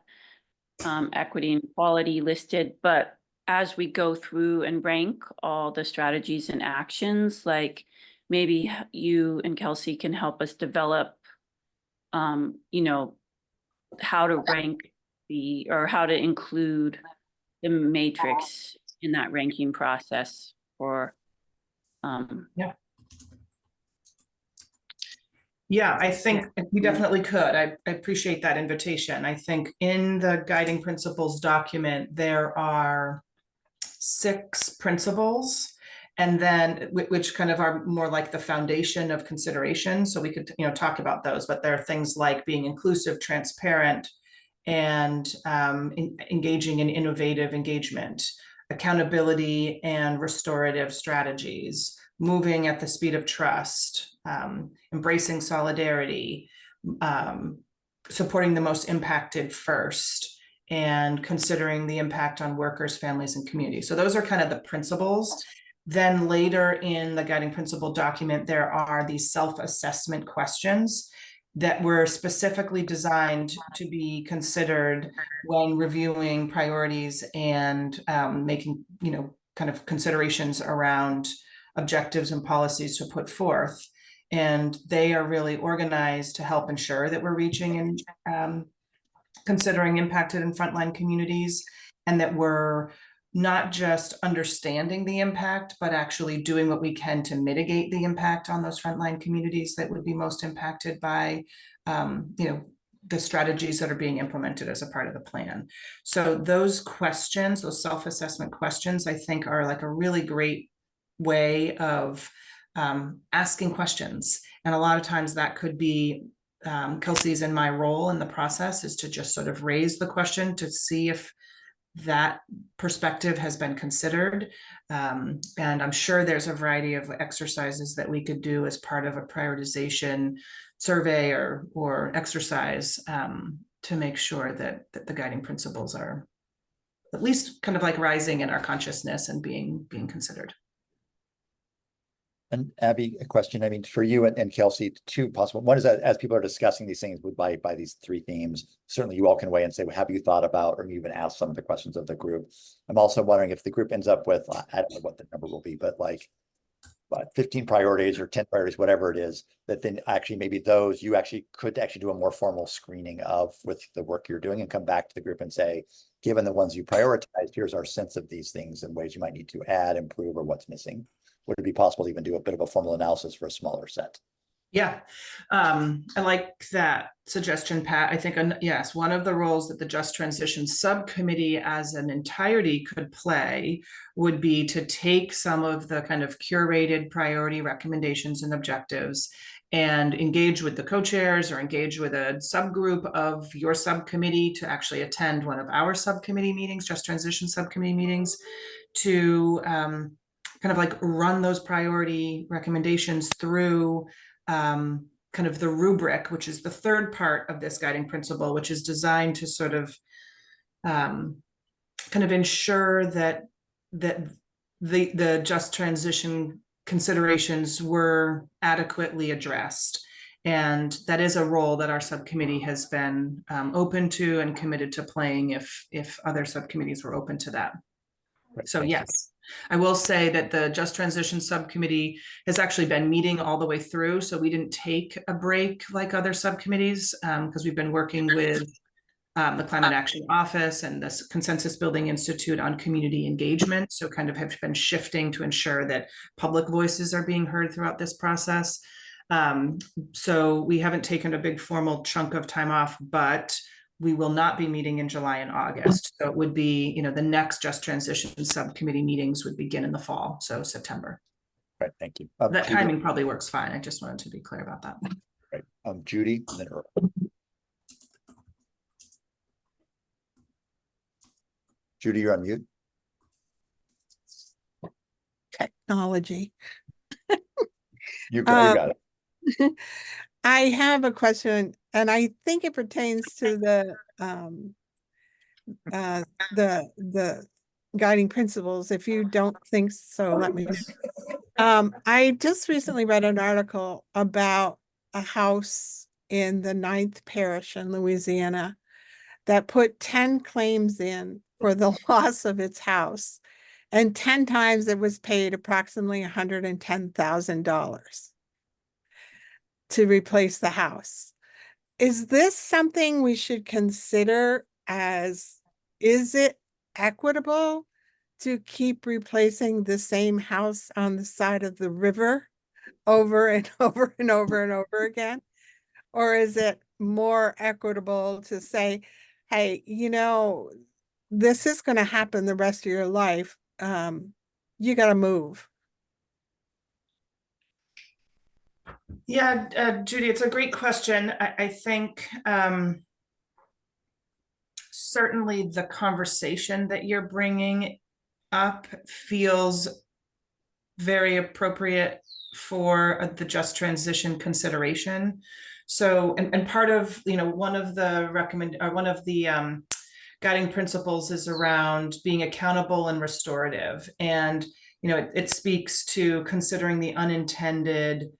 equity and equality listed, but as we go through and rank all the strategies and actions, like maybe you and Kelsey can help us develop, how to rank or how to include the matrix in that ranking process for. Yeah, I think we definitely could. I appreciate that invitation. I think in the guiding principles document, there are 6 principles, and then which kind of are more like the foundation of consideration. So we could, talk about those, but there are things like being inclusive, transparent, and engaging in innovative engagement, accountability and restorative strategies, moving at the speed of trust, embracing solidarity, supporting the most impacted first, and considering the impact on workers, families, and communities. So those are kind of the principles. Then later in the guiding principle document, there are these self-assessment questions that were specifically designed to be considered when reviewing priorities and making, kind of considerations around objectives and policies to put forth. And they are really organized to help ensure that we're reaching and considering impacted and frontline communities, and that we're not just understanding the impact, but actually doing what we can to mitigate the impact on those frontline communities that would be most impacted by, the strategies that are being implemented as a part of the plan. So those questions, those self-assessment questions, I think are like a really great way of asking questions. And a lot of times that could be Kelsey's and my role in the process is to just sort of raise the question to see if that perspective has been considered. And I'm sure there's a variety of exercises that we could do as part of a prioritization survey or exercise to make sure that the guiding principles are at least kind of like rising in our consciousness and being considered. And Abby, a question, I mean, for you and Kelsey, two possible, one is that as people are discussing these things by these three themes, certainly you all can weigh and say, well, have you thought about, or even ask some of the questions of the group. I'm also wondering if the group ends up with, I don't know what the number will be, but like, 15 priorities or 10 priorities, whatever it is, that then actually maybe those you actually could actually do a more formal screening of with the work you're doing and come back to the group and say, given the ones you prioritized, here's our sense of these things and ways you might need to add, improve, or what's missing. Would it be possible to even do a bit of a formal analysis for a smaller set? Yeah, I like that suggestion, Pat. I think, yes, one of the roles that the Just Transition Subcommittee as an entirety could play would be to take some of the kind of curated priority recommendations and objectives and engage with the co-chairs or engage with a subgroup of your subcommittee to actually attend one of our subcommittee meetings, Just Transition Subcommittee meetings, to kind of like run those priority recommendations through kind of the rubric, which is the third part of this guiding principle, which is designed to sort of kind of ensure that the just transition considerations were adequately addressed. And that is a role that our subcommittee has been open to and committed to playing if other subcommittees were open to that. Right, so yes, I will say that the Just Transition Subcommittee has actually been meeting all the way through. So we didn't take a break like other subcommittees because we've been working with the Climate Action Office and the Consensus Building Institute on community engagement. So kind of have been shifting to ensure that public voices are being heard throughout this process. So we haven't taken a big formal chunk of time off, but we will not be meeting in July and August. So it would be, the next Just Transition Subcommittee meetings would begin in the fall, so September. Right, thank you. That timing probably works fine. I just wanted to be clear about that. Right, Judy, and then Earl. Judy, you're on mute. Technology. You got it. I have a question, and I think it pertains to the guiding principles. If you don't think so, let me know. I just recently read an article about a house in the 9th parish in Louisiana that put 10 claims in for the loss of its house, and 10 times it was paid approximately $110,000 to replace the house. Is this something we should consider is it equitable to keep replacing the same house on the side of the river over and over and over and over again? Or is it more equitable to say, hey, this is going to happen the rest of your life. You got to move. Yeah, Judy, it's a great question. I think certainly the conversation that you're bringing up feels very appropriate for the just transition consideration. So, and part of, one of the guiding principles is around being accountable and restorative. And, it speaks to considering the unintended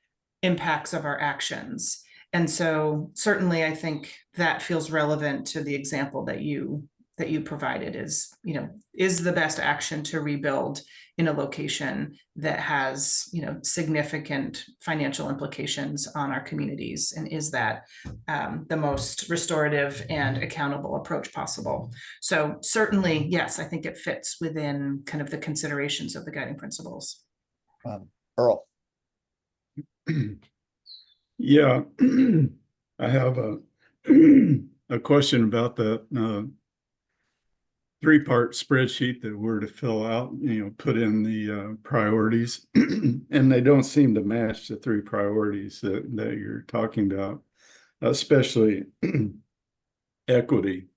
impacts of our actions. And so certainly I think that feels relevant to the example that you provided is the best action to rebuild in a location that has, significant financial implications on our communities, and is that the most restorative and accountable approach possible. So certainly, yes, I think it fits within kind of the considerations of the guiding principles. Earl. Yeah, I have a question about the 3-part spreadsheet that we're to fill out, put in the priorities, and they don't seem to match the 3 priorities that you're talking about, especially equity.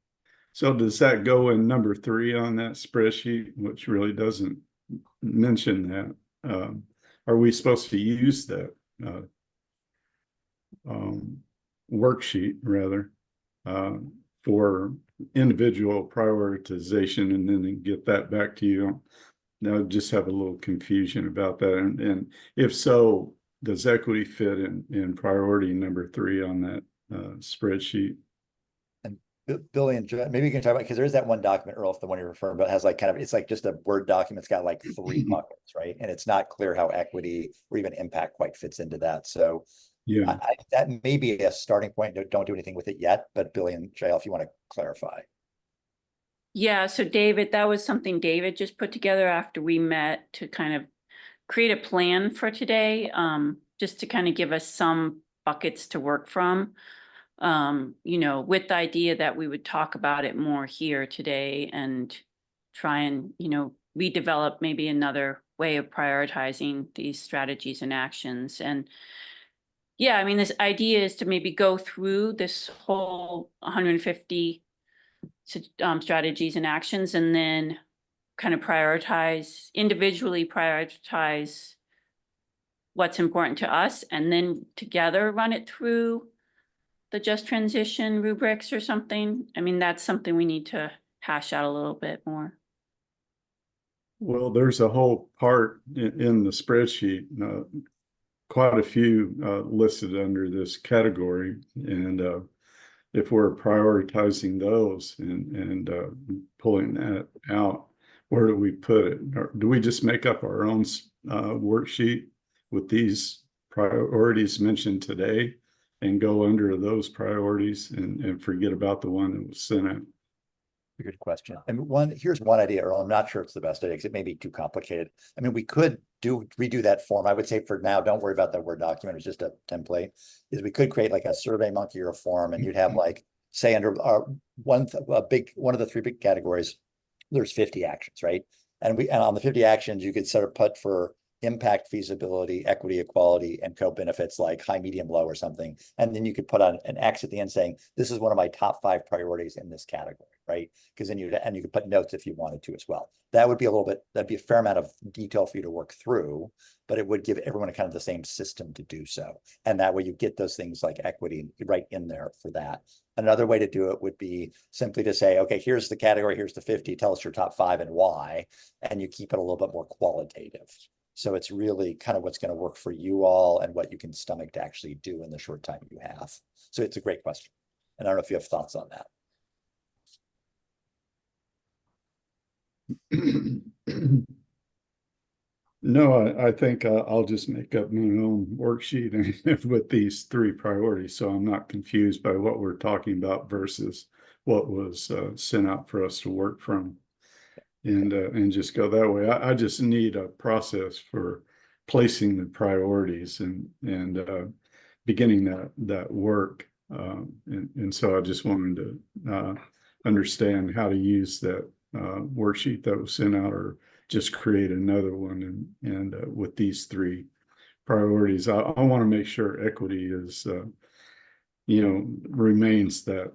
So does that go in number 3 on that spreadsheet, which really doesn't mention that? Are we supposed to use that worksheet rather for individual prioritization and then get that back to you I just have a little confusion about that. And if so, does equity fit in priority number 3 on that spreadsheet? And Billy and John, maybe you can talk about, because there is that one document, Earl, if the one you're referring about has like kind of, it's like just a Word document. It's got like 3 buckets, right? And it's not clear how equity or even impact quite fits into that. So Yeah. that may be a starting point. Don't do anything with it yet, but Billy and Jael, if you want to clarify. Yeah, so David, that was something David just put together after we met to kind of create a plan for today, just to kind of give us some buckets to work from. You know, with the idea that we would talk about it more here today and try and, you know, redevelop maybe another way of prioritizing these strategies and actions. And yeah, I mean, this idea is to maybe go through this whole 150 strategies and actions, and then kind of individually prioritize what's important to us, and then together run it through the just transition rubrics or something. I mean, that's something we need to hash out a little bit more. Well, there's a whole part in the spreadsheet, quite a few listed under this category. And if we're prioritizing those and pulling that out, where do we put it? Or do we just make up our own worksheet with these priorities mentioned today and go under those priorities and forget about the one that was sent out? A good question. And here's one idea, Earl. I'm not sure it's the best idea because it may be too complicated. I mean, we could redo that form. I would say for now, don't worry about that Word document. It's just a template. Is we could create like a Survey Monkey or a form, and you'd have like, say under one of the 3 big categories, there's 50 actions, right? And on the 50 actions, you could sort of put for impact, feasibility, equity, equality, and co-benefits like high, medium, low or something. And then you could put on an X at the end saying, this is one of my top 5 priorities in this category, right? Because then you could put notes if you wanted to as well. That'd be a fair amount of detail for you to work through, but it would give everyone a kind of the same system to do so. And that way you get those things like equity right in there for that. Another way to do it would be simply to say, okay, here's the category, here's the 50, tell us your top 5 and why, and you keep it a little bit more qualitative. So it's really kind of what's going to work for you all and what you can stomach to actually do in the short time you have. So it's a great question. And I don't know if you have thoughts on that. No, I think I'll just make up my own worksheet with these 3 priorities, so I'm not confused by what we're talking about versus what was sent out for us to work from, and just go that way. I just need a process for placing the priorities and beginning that work, and so I just wanted to understand how to use that worksheet that was sent out, or just create another one and with these 3 priorities. I want to make sure equity is remains that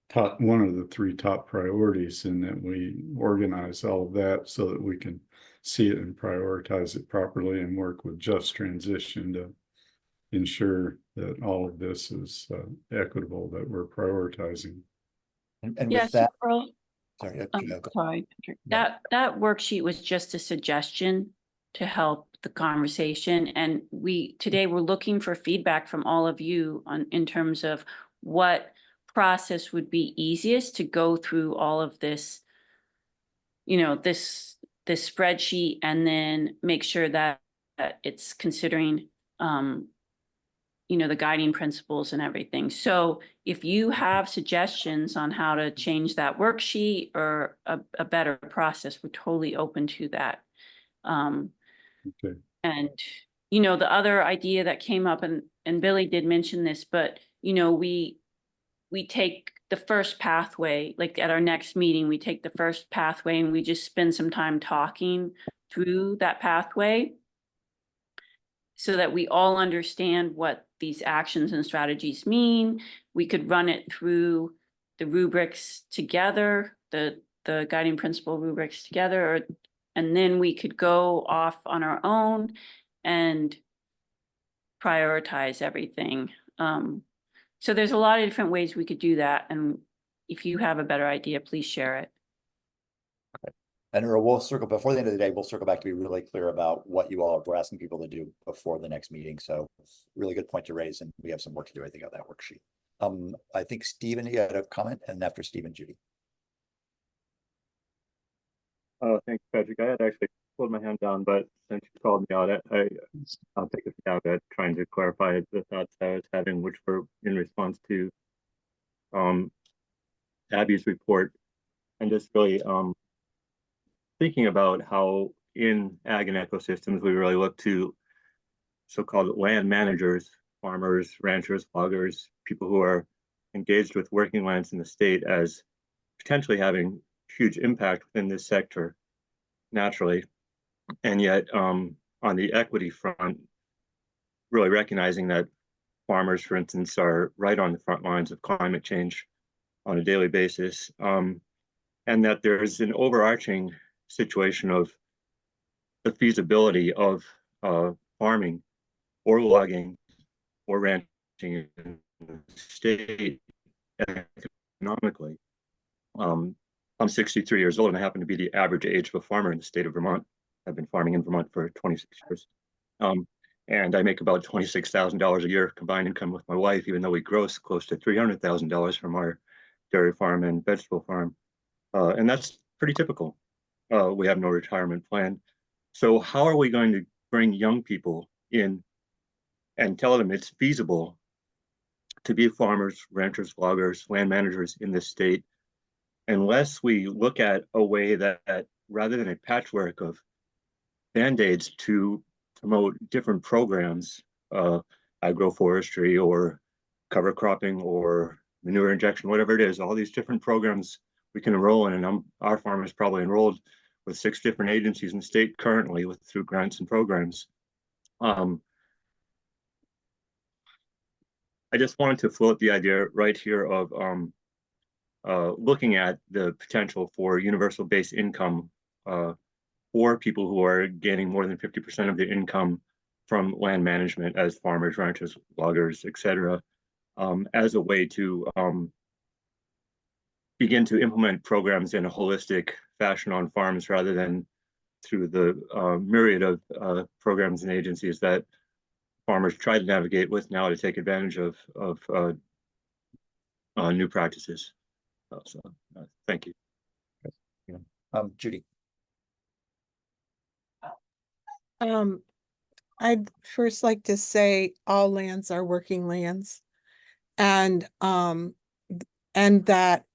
top one of the 3 top priorities, and that we organize all of that so that we can see it and prioritize it properly and work with just transition to ensure that all of this is equitable, that we're prioritizing. And Yes, with that, Earl, sorry, sorry, Patrick. That worksheet was just a suggestion to help the conversation. And today we're looking for feedback from all of you in terms of what process would be easiest to go through all of this, this spreadsheet, and then make sure that it's considering, the guiding principles and everything. So if you have suggestions on how to change that worksheet or a better process, we're totally open to that. Okay. And, the other idea that came up, and Billy did mention this, but, we take the first pathway, like at our next meeting, we take the first pathway and we just spend some time talking through that pathway so that we all understand what these actions and strategies mean. We could run it through the rubrics together, the guiding principle rubrics together, and then we could go off on our own and prioritize everything. So there's a lot of different ways we could do that. And if you have a better idea, please share it. And we'll circle, before the end of the day, we'll circle back to be really clear about what you all are asking people to do before the next meeting. So really good point to raise, and we have some work to do, I think, on that worksheet. I think Stephen, you had a comment, and after Stephen, Judy. Oh, thanks, Patrick. I had actually pulled my hand down, but since you called me out, I'll take a stab at trying to clarify the thoughts I was having, which were in response to Abby's report, and just really thinking about how in ag and ecosystems we really look to so-called land managers, farmers, ranchers, loggers, people who are engaged with working lands in the state as potentially having huge impact within this sector naturally. And yet on the equity front, really recognizing that farmers, for instance, are right on the front lines of climate change on a daily basis, and that there's an overarching situation of the feasibility of farming or logging or ranching in the state economically. I'm 63 years old and I happen to be the average age of a farmer in the state of Vermont. I've been farming in Vermont for 26 years. And I make about $26,000 a year combined income with my wife, even though we gross close to $300,000 from our dairy farm and vegetable farm. And that's pretty typical. We have no retirement plan. So how are we going to bring young people in and tell them it's feasible to be farmers, ranchers, loggers, land managers in this state, unless we look at a way that rather than a patchwork of band-aids to promote different programs, agroforestry or cover cropping or manure injection, whatever it is, all these different programs we can enroll in, and our farmers probably enrolled with 6 different agencies in the state currently through grants and programs. I just wanted to float the idea right here of looking at the potential for universal base income for people who are gaining more than 50% of their income from land management as farmers, ranchers, loggers, etc., as a way to begin to implement programs in a holistic fashion on farms rather than through the myriad of programs and agencies that farmers try to navigate with now to take advantage of new practices. Thank you. Judy. I'd first like to say all lands are working lands, and that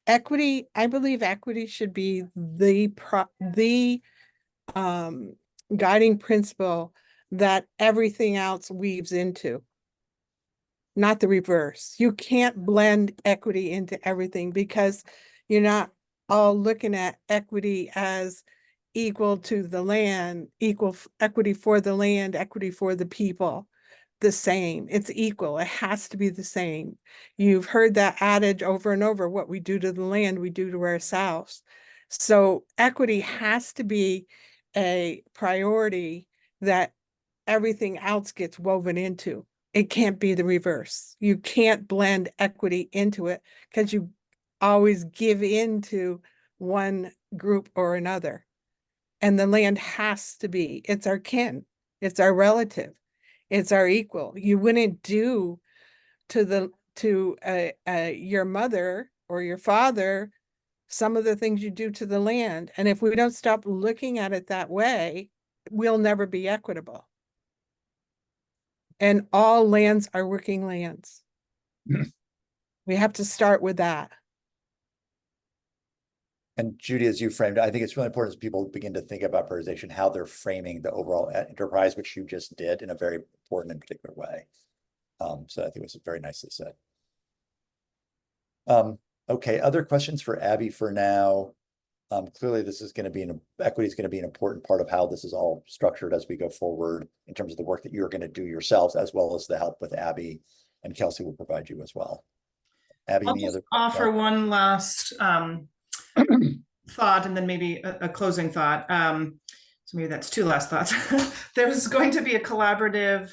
equity, I believe equity should be the guiding principle that everything else weaves into, not the reverse. You can't blend equity into everything because you're not all looking at equity as equal to the land, equal equity for the land, equity for the people, the same. It's equal. It has to be the same. You've heard that adage over and over: what we do to the land, we do to ourselves. So equity has to be a priority that everything else gets woven into. It can't be the reverse. You can't blend equity into it because you always give into one group or another. And the land has to be, it's our kin, it's our relative, it's our equal. You wouldn't do to your mother or your father some of the things you do to the land. And if we don't stop looking at it that way, we'll never be equitable. And all lands are working lands. We have to start with that. And Judy, as you framed, I think it's really important as people begin to think about prioritization, how they're framing the overall enterprise, which you just did in a very important and particular way. So I think it was very nicely said. Okay, other questions for Abby for now? Clearly, this is going to be equity is going to be an important part of how this is all structured as we go forward in terms of the work that you're going to do yourselves, as well as the help with Abby, and Kelsey will provide you as well. Abby, I'll any just other offer one last thought, and then maybe a closing thought. So maybe that's 2 last thoughts. There's going to be a collaborative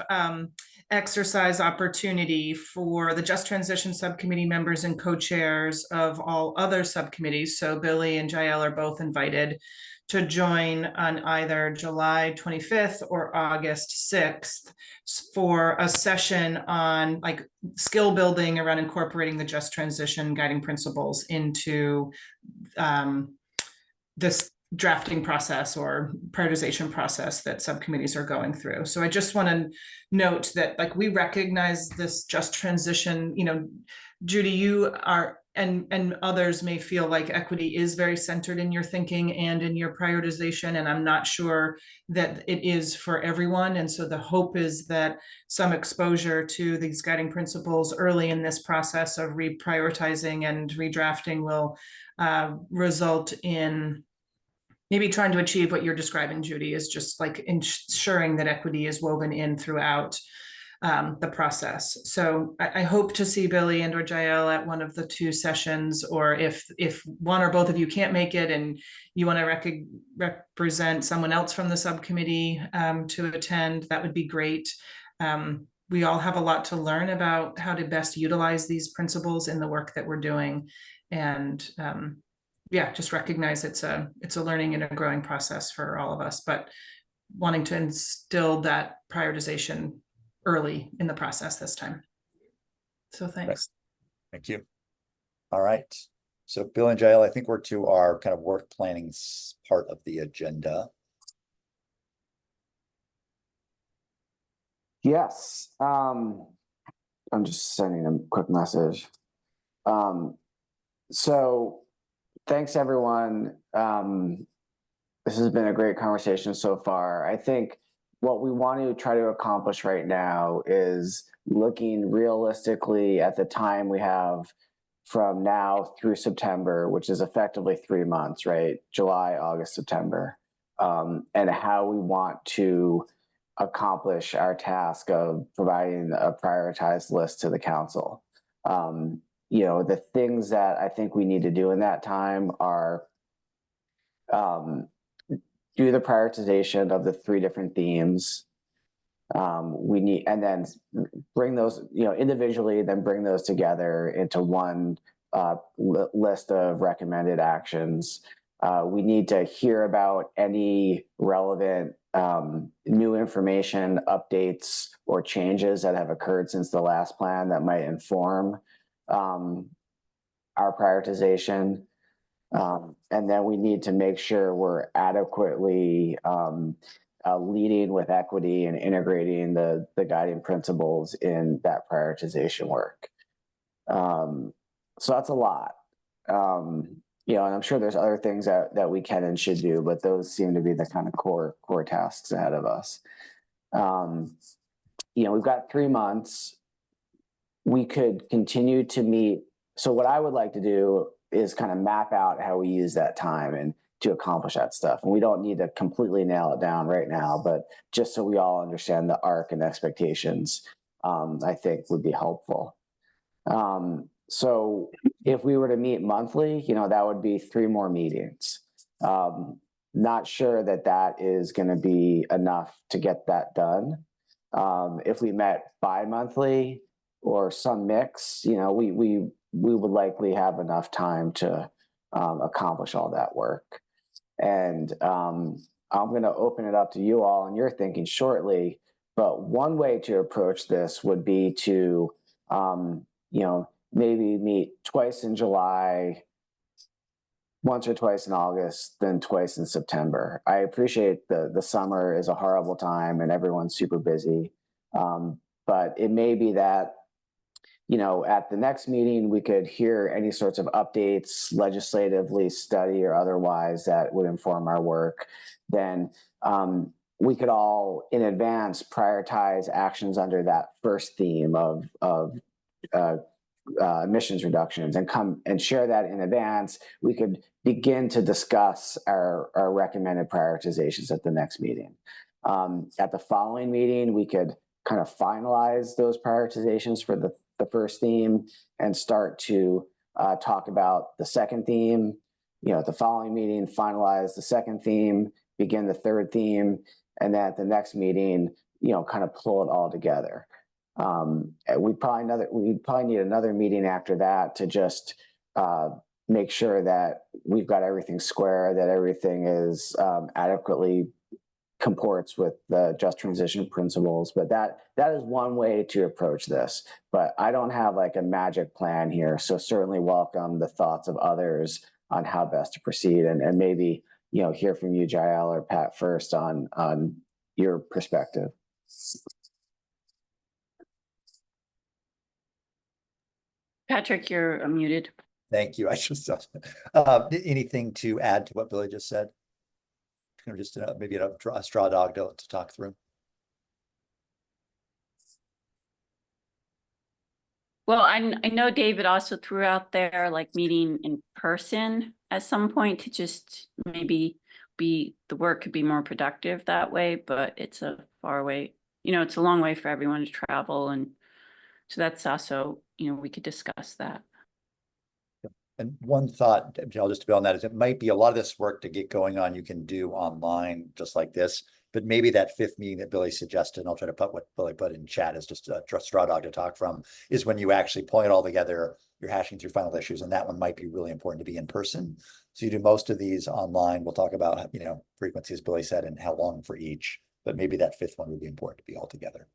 exercise opportunity for the Just Transition Subcommittee members and co-chairs of all other subcommittees. So Billy and Jael are both invited to join on either July 25th or August 6th for a session on like skill building around incorporating the Just Transition guiding principles into this drafting process or prioritization process that subcommittees are going through. So I just want to note that like we recognize this Just Transition, you know, Judy, you are, and others may feel like equity is very centered in your thinking and in your prioritization, and I'm not sure that it is for everyone. And so the hope is that some exposure to these guiding principles early in this process of reprioritizing and redrafting will result in maybe trying to achieve what you're describing, Judy, is just like ensuring that equity is woven in throughout the process. So I hope to see Billy and or Jael at one of the two sessions, or if one or both of you can't make it and you want to represent someone else from the subcommittee to attend, that would be great. We all have a lot to learn about how to best utilize these principles in the work that we're doing. And yeah, just recognize it's a learning and a growing process for all of us, but wanting to instill that prioritization early in the process this time. So thanks. Thank you. All right. So Bill and Jael, I think we're to our kind of work planning part of the agenda. Yes. I'm just sending a quick message. So thanks everyone. This has been a great conversation so far. I think what we want to try to accomplish right now is looking realistically at the time we have from now through September, which is effectively 3 months, right? July, August, September, and how we want to accomplish our task of providing a prioritized list to the council. You know, the things that I think we need to do in that time are do the prioritization of the 3 different themes. We need, and then bring those, you know, individually, then bring those together into one list of recommended actions. We need to hear about any relevant new information, updates, or changes that have occurred since the last plan that might inform our prioritization. And then we need to make sure we're adequately leading with equity and integrating the guiding principles in that prioritization work. So that's a lot. You know, and I'm sure there's other things that we can and should do, but those seem to be the kind of core tasks ahead of us. You know, we've got 3 months. We could continue to meet. So what I would like to do is kind of map out how we use that time and to accomplish that stuff. And we don't need to completely nail it down right now, but just so we all understand the arc and expectations, I think would be helpful. So if we were to meet monthly, you know, that would be 3 more meetings. Not sure that is going to be enough to get that done. If we met bi-monthly or some mix, you know, we would likely have enough time to accomplish all that work. And I'm going to open it up to you all and your thinking shortly. But one way to approach this would be to, you know, maybe meet twice in July, once or twice in August, then twice in September. I appreciate the summer is a horrible time and everyone's super busy. But it may be that, you know, at the next meeting, we could hear any sorts of updates, legislatively, study or otherwise, that would inform our work. Then we could all, in advance, prioritize actions under that first theme of emissions reductions and come and share that in advance. We could begin to discuss our recommended prioritizations at the next meeting. At the following meeting, we could kind of finalize those prioritizations for the first theme and start to talk about the second theme. You know, at the following meeting, finalize the second theme, begin the third theme, and then at the next meeting, you know, kind of pull it all together. And we probably need another meeting after that to just make sure that we've got everything square, that everything is adequately comports with the just transition principles. But that is one way to approach this. But I don't have like a magic plan here. So certainly welcome the thoughts of others on how best to proceed, and maybe, you know, hear from you, Jael or Pat, first on your perspective. Patrick, you're muted. Thank you. I just anything to add to what Billy just said? Or just maybe a straw dog to talk through. Well, I know David also threw out there like meeting in person at some point to just maybe the work could be more productive that way, but it's a far way, you know, it's a long way for everyone to travel. And so that's also, you know, we could discuss that. And one thought, Jill, just to build on that, is it might be a lot of this work to get going on you can do online just like this, but maybe that fifth meeting that Billy suggested, and I'll try to put what Billy put in chat as just a straw dog to talk from, is when you actually pull it all together, you're hashing through final issues, and that one might be really important to be in person. So you do most of these online. We'll talk about, you know, frequency, as Billy said, and how long for each, but maybe that fifth one would be important to be all together.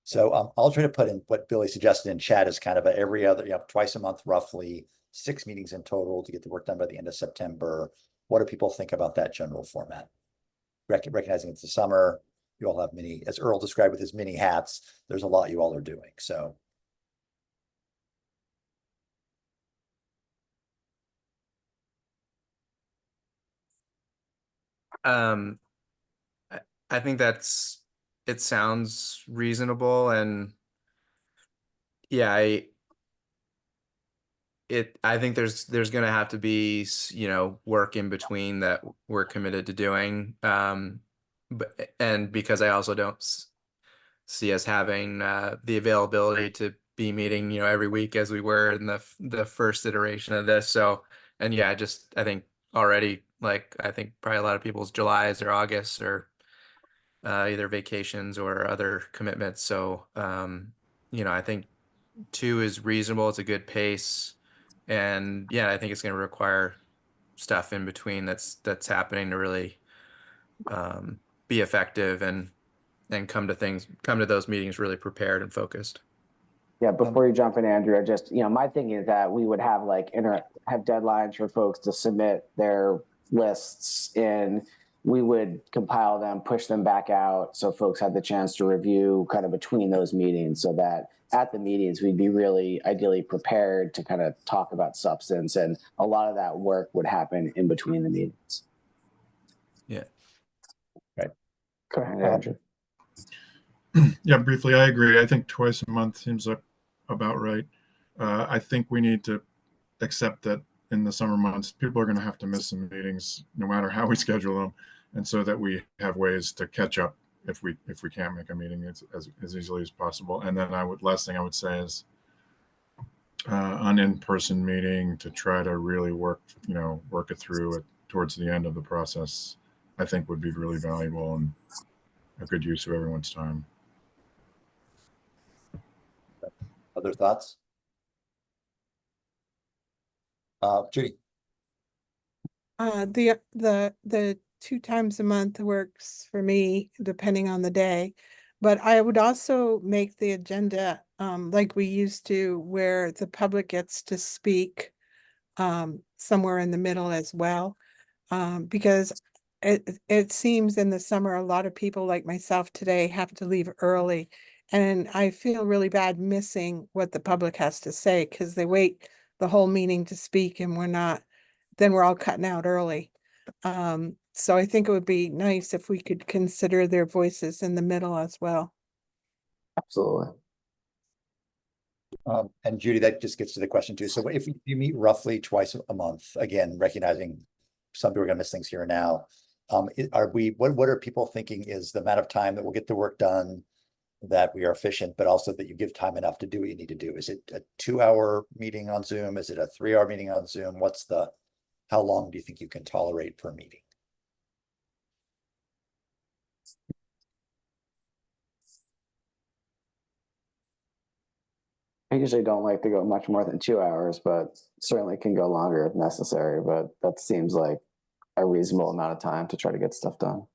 So I'll try to put in what Billy suggested in chat as kind of every other, you know, twice a month, roughly 6 meetings in total to get the work done by the end of September. What do people think about that general format? Recognizing it's the summer, you all have many, as Earl described with his mini hats, there's a lot you all are doing. So. I think it sounds reasonable, and yeah, I think there's going to have to be, you know, work in between that we're committed to doing. And because I also don't see us having the availability to be meeting, you know, every week as we were in the first iteration of this. So, and yeah, I think already, like, I think probably a lot of people's Julys or Augusts or either vacations or other commitments. So, you know, I think 2 is reasonable. It's a good pace. And yeah, I think it's going to require stuff in between that's happening to really be effective and come to those meetings really prepared and focused. Yeah, before you jump in, Andrew, my thinking is that we would have have deadlines for folks to submit their lists in. We would compile them, push them back out, so folks had the chance to review kind of between those meetings, so that at the meetings we'd be really ideally prepared to kind of talk about substance, and a lot of that work would happen in between the meetings. Yeah. Right. Go ahead, Andrew. Yeah, briefly, I agree. I think twice a month seems about right. I think we need to accept that in the summer months, people are going to have to miss some meetings, no matter how we schedule them, and so that we have ways to catch up if we can't make a meeting as easily as possible. And then last thing I would say is an in-person meeting to try to really work it through towards the end of the process, I think would be really valuable and a good use of everyone's time. Other thoughts? Judy. The 2 times a month works for me, depending on the day. But I would also make the agenda like we used to, where the public gets to speak somewhere in the middle as well. Because it seems in the summer, a lot of people like myself today have to leave early. And I feel really bad missing what the public has to say, because they wait the whole meeting to speak, and then we're all cutting out early. So I think it would be nice if we could consider their voices in the middle as well. Absolutely. And Judy, that just gets to the question too. So if you meet roughly twice a month, again, recognizing some people are going to miss things here and now, what are people thinking is the amount of time that we'll get the work done, that we are efficient, but also that you give time enough to do what you need to do? Is it a 2-hour meeting on Zoom? Is it a 3-hour meeting on Zoom? How long do you think you can tolerate per meeting? I usually don't like to go much more than 2 hours, but certainly can go longer if necessary. But that seems like a reasonable amount of time to try to get stuff done.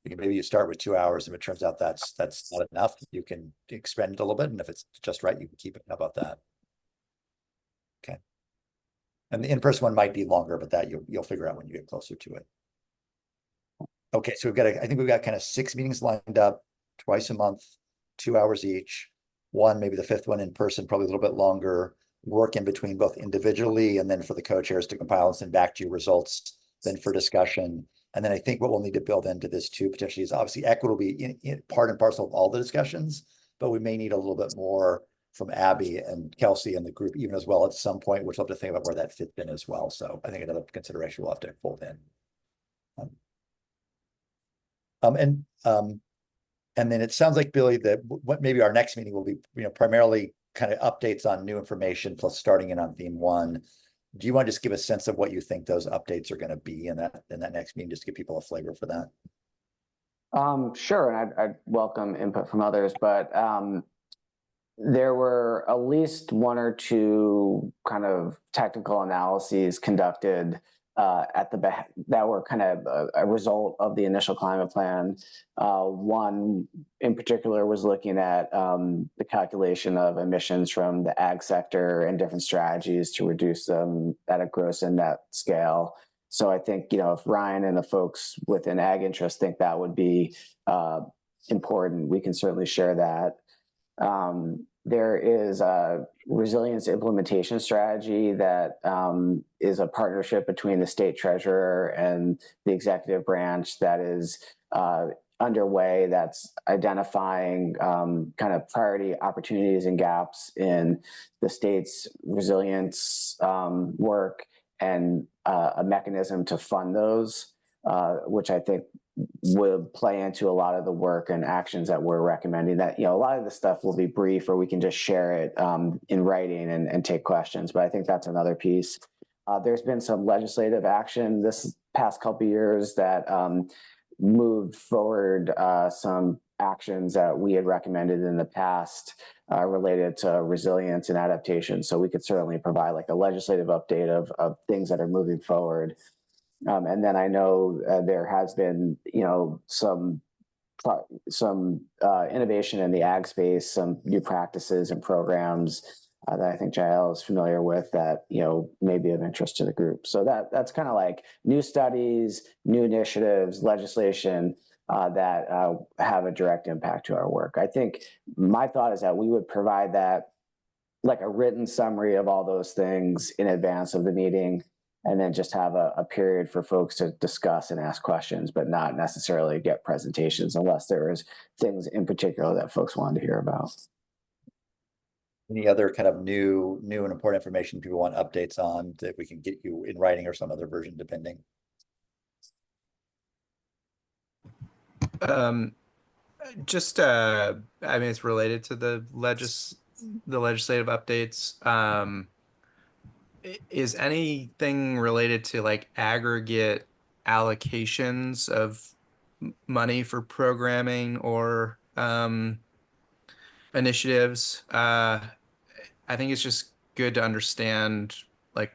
Maybe you start with 2 hours. If it turns out that's not enough, you can expand it a little bit. And if it's just right, you can keep it. How about that? Okay. And the in-person one might be longer, but that you'll figure out when you get closer to it. Okay, so I think we've got kind of 6 meetings lined up, twice a month, 2 hours each. One, maybe the 5th one in person, probably a little bit longer. Work in between both individually and then for the co-chairs to compile and send back to you results, then for discussion. And then I think what we'll need to build into this too, potentially, is obviously equity will be in part and parcel of all the discussions, but we may need a little bit more from Abby and Kelsey and the group even as well at some point, which we'll have to think about where that fits in as well. So I think another consideration we'll have to fold in. And then it sounds like, Billy, that what maybe our next meeting will be, primarily kind of updates on new information plus starting in on theme 1. Do you want to just give a sense of what you think those updates are going to be in that next meeting, just to give people a flavor for that? Sure, and I'd welcome input from others, but there were at least 1 or 2 kind of technical analyses conducted that were kind of a result of the initial climate plan. One in particular was looking at the calculation of emissions from the ag sector and different strategies to reduce them at a gross and net scale. So I think, if Ryan and the folks within ag interest think that would be important, we can certainly share that. There is a resilience implementation strategy that is a partnership between the state treasurer and the executive branch that is underway, that's identifying kind of priority opportunities and gaps in the state's resilience work and a mechanism to fund those, which I think would play into a lot of the work and actions that we're recommending. That, a lot of the stuff will be brief, or we can just share it in writing and take questions. But I think that's another piece. There's been some legislative action this past couple of years that moved forward some actions that we had recommended in the past related to resilience and adaptation. So we could certainly provide like a legislative update of things that are moving forward. And then I know there has been, some innovation in the ag space, some new practices and programs that I think Jael is familiar with that, may be of interest to the group. So that's kind of like new studies, new initiatives, legislation that have a direct impact to our work. I think my thought is that we would provide that like a written summary of all those things in advance of the meeting, and then just have a period for folks to discuss and ask questions, but not necessarily get presentations unless there is things in particular that folks wanted to hear about. Any other kind of new and important information people want updates on that we can get you in writing or some other version, depending? Just I mean, it's related to the legislative updates. Is anything related to like aggregate allocations of money for programming or initiatives? I think it's just good to understand like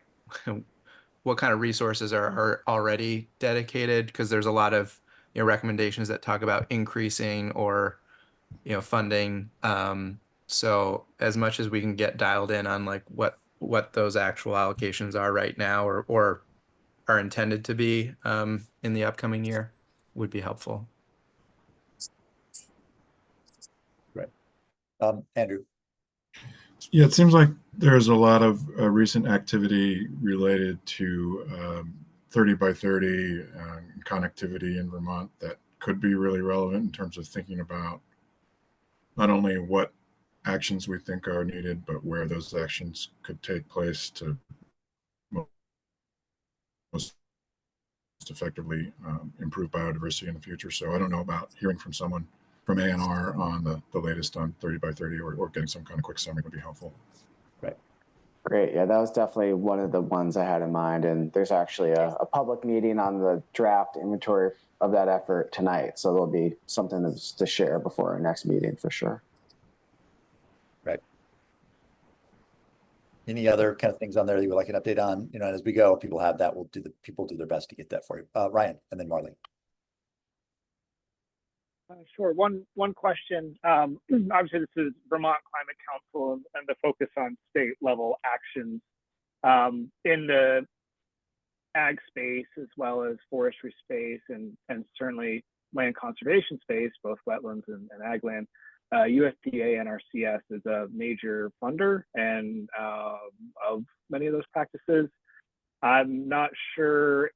what kind of resources are already dedicated, because there's a lot of recommendations that talk about increasing or funding. So as much as we can get dialed in on like what those actual allocations are right now or are intended to be in the upcoming year would be helpful. Right. Andrew. Yeah, it seems like there's a lot of recent activity related to 30 by 30 connectivity in Vermont that could be really relevant in terms of thinking about not only what actions we think are needed, but where those actions could take place to most effectively improve biodiversity in the future. So I don't know about hearing from someone from A&R on the latest on 30 by 30 or getting some kind of quick summary would be helpful. Right. Great. Yeah, that was definitely one of the ones I had in mind. And there's actually a public meeting on the draft inventory of that effort tonight. So there'll be something to share before our next meeting for sure. Any other kind of things on there that you would like an update on? You know, and as we go, people have that. People do their best to get that for you. Ryan, and then Marlene. Sure. One question. Obviously, this is Vermont Climate Council and the focus on state level actions in the ag space as well as forestry space and certainly land conservation space, both wetlands and ag land. USDA NRCS is a major funder and of many of those practices. I'm not sure.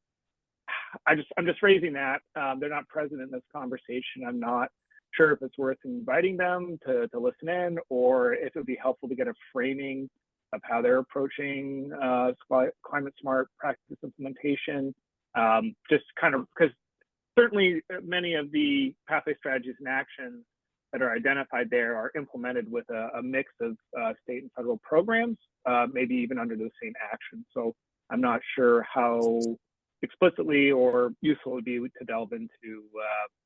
I'm just raising that. They're not present in this conversation. I'm not sure if it's worth inviting them to listen in, or if it would be helpful to get a framing of how they're approaching climate smart practice implementation. Just kind of, because certainly many of the pathway strategies and actions that are identified there are implemented with a mix of state and federal programs, maybe even under the same action. So I'm not sure how explicitly or useful it would be to delve into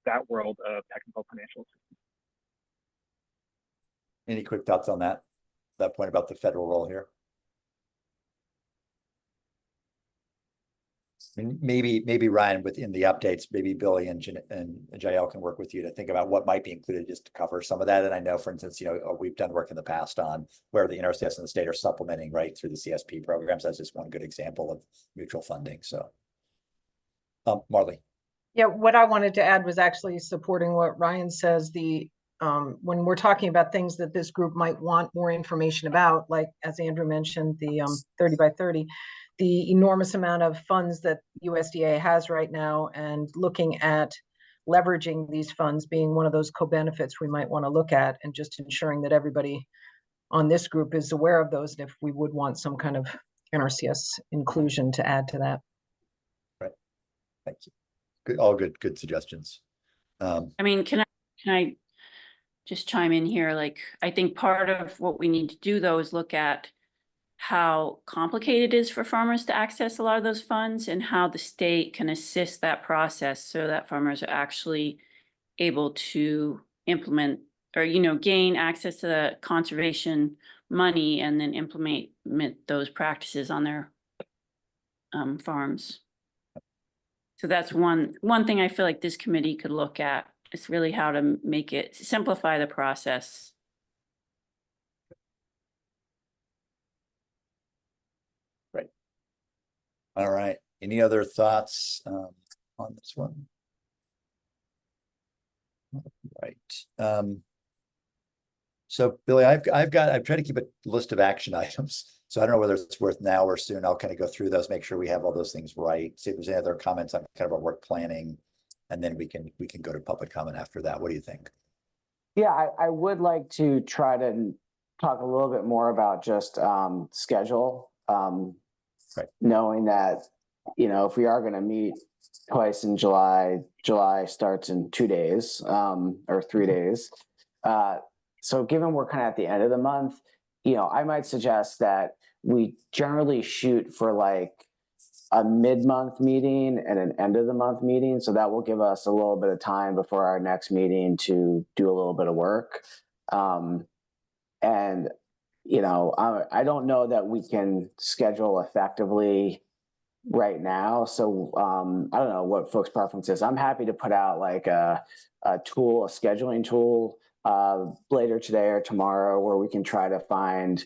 that world of technical financial assistance. Any quick thoughts on that point about the federal role here? I mean, maybe Ryan, within the updates, maybe Billy and Jael can work with you to think about what might be included just to cover some of that. And I know, for instance, you know, we've done work in the past on where the NRCS and the state are supplementing right through the CSP programs. That's just one good example of mutual funding. So, Marley. Yeah, what I wanted to add was actually supporting what Ryan says. When we're talking about things that this group might want more information about, like as Andrew mentioned, the 30 by 30, the enormous amount of funds that USDA has right now, and looking at leveraging these funds being one of those co-benefits we might want to look at, and just ensuring that everybody on this group is aware of those, and if we would want some kind of NRCS inclusion to add to that. Right. Thank you. Good, all good suggestions. I mean, can I just chime in here? Like, I think part of what we need to do though is look at how complicated it is for farmers to access a lot of those funds, and how the state can assist that process so that farmers are actually able to implement or, you know, gain access to the conservation money and then implement those practices on their farms. So that's one thing I feel like this committee could look at. It's really how to make it simplify the process. Right. All right. Any other thoughts on this one? Right. So Billy, I've tried to keep a list of action items. So I don't know whether it's worth now or soon. I'll kind of go through those, make sure we have all those things right. See if there's any other comments on kind of our work planning, and then we can go to public comment after that. What do you think? Yeah, I would like to try to talk a little bit more about just schedule, right. Knowing that, you know, if we are going to meet twice in July starts in 2 days or 3 days. So given we're kind of at the end of the month, you know, I might suggest that we generally shoot for like a mid-month meeting and an end of the month meeting. So that will give us a little bit of time before our next meeting to do a little bit of work. And, you know, I don't know that we can schedule effectively right now. So I don't know what folks' preference is. I'm happy to put out like a scheduling tool later today or tomorrow, where we can try to find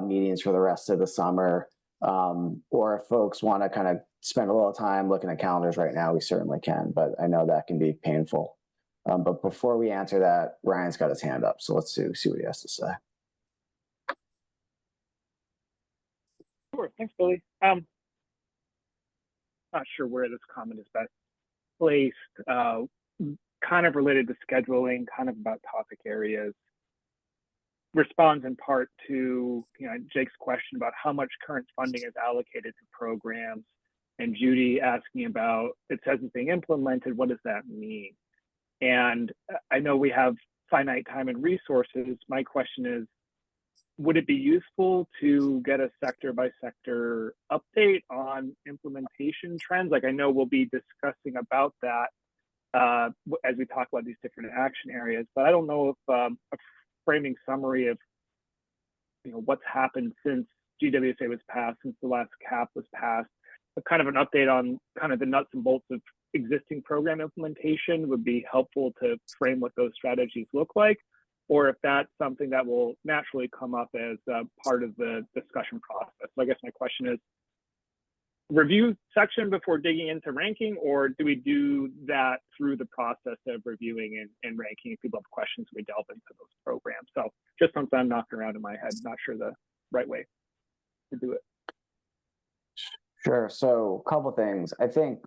meetings for the rest of the summer. Or if folks want to kind of spend a little time looking at calendars right now, we certainly can, but I know that can be painful. But before we answer that, Ryan's got his hand up. So let's see what he has to say. Sure, thanks, Billy. Not sure where this comment is best placed. Kind of related to scheduling, kind of about topic areas. Responds in part to, you know, Jake's question about how much current funding is allocated to programs, and Judy asking about, it says it's being implemented, what does that mean? And I know we have finite time and resources. My question is, would it be useful to get a sector by sector update on implementation trends? Like, I know we'll be discussing about that as we talk about these different action areas, but I don't know if a framing summary of, you know, what's happened since GWSA was passed, since the last cap was passed. But kind of an update on kind of the nuts and bolts of existing program implementation would be helpful to frame what those strategies look like, or if that's something that will naturally come up as part of the discussion process. So I guess my question is, review section before digging into ranking, or do we do that through the process of reviewing and ranking? If people have questions, we delve into those programs. So just something I'm knocking around in my head, not sure the right way to do it. Sure. So a couple things. I think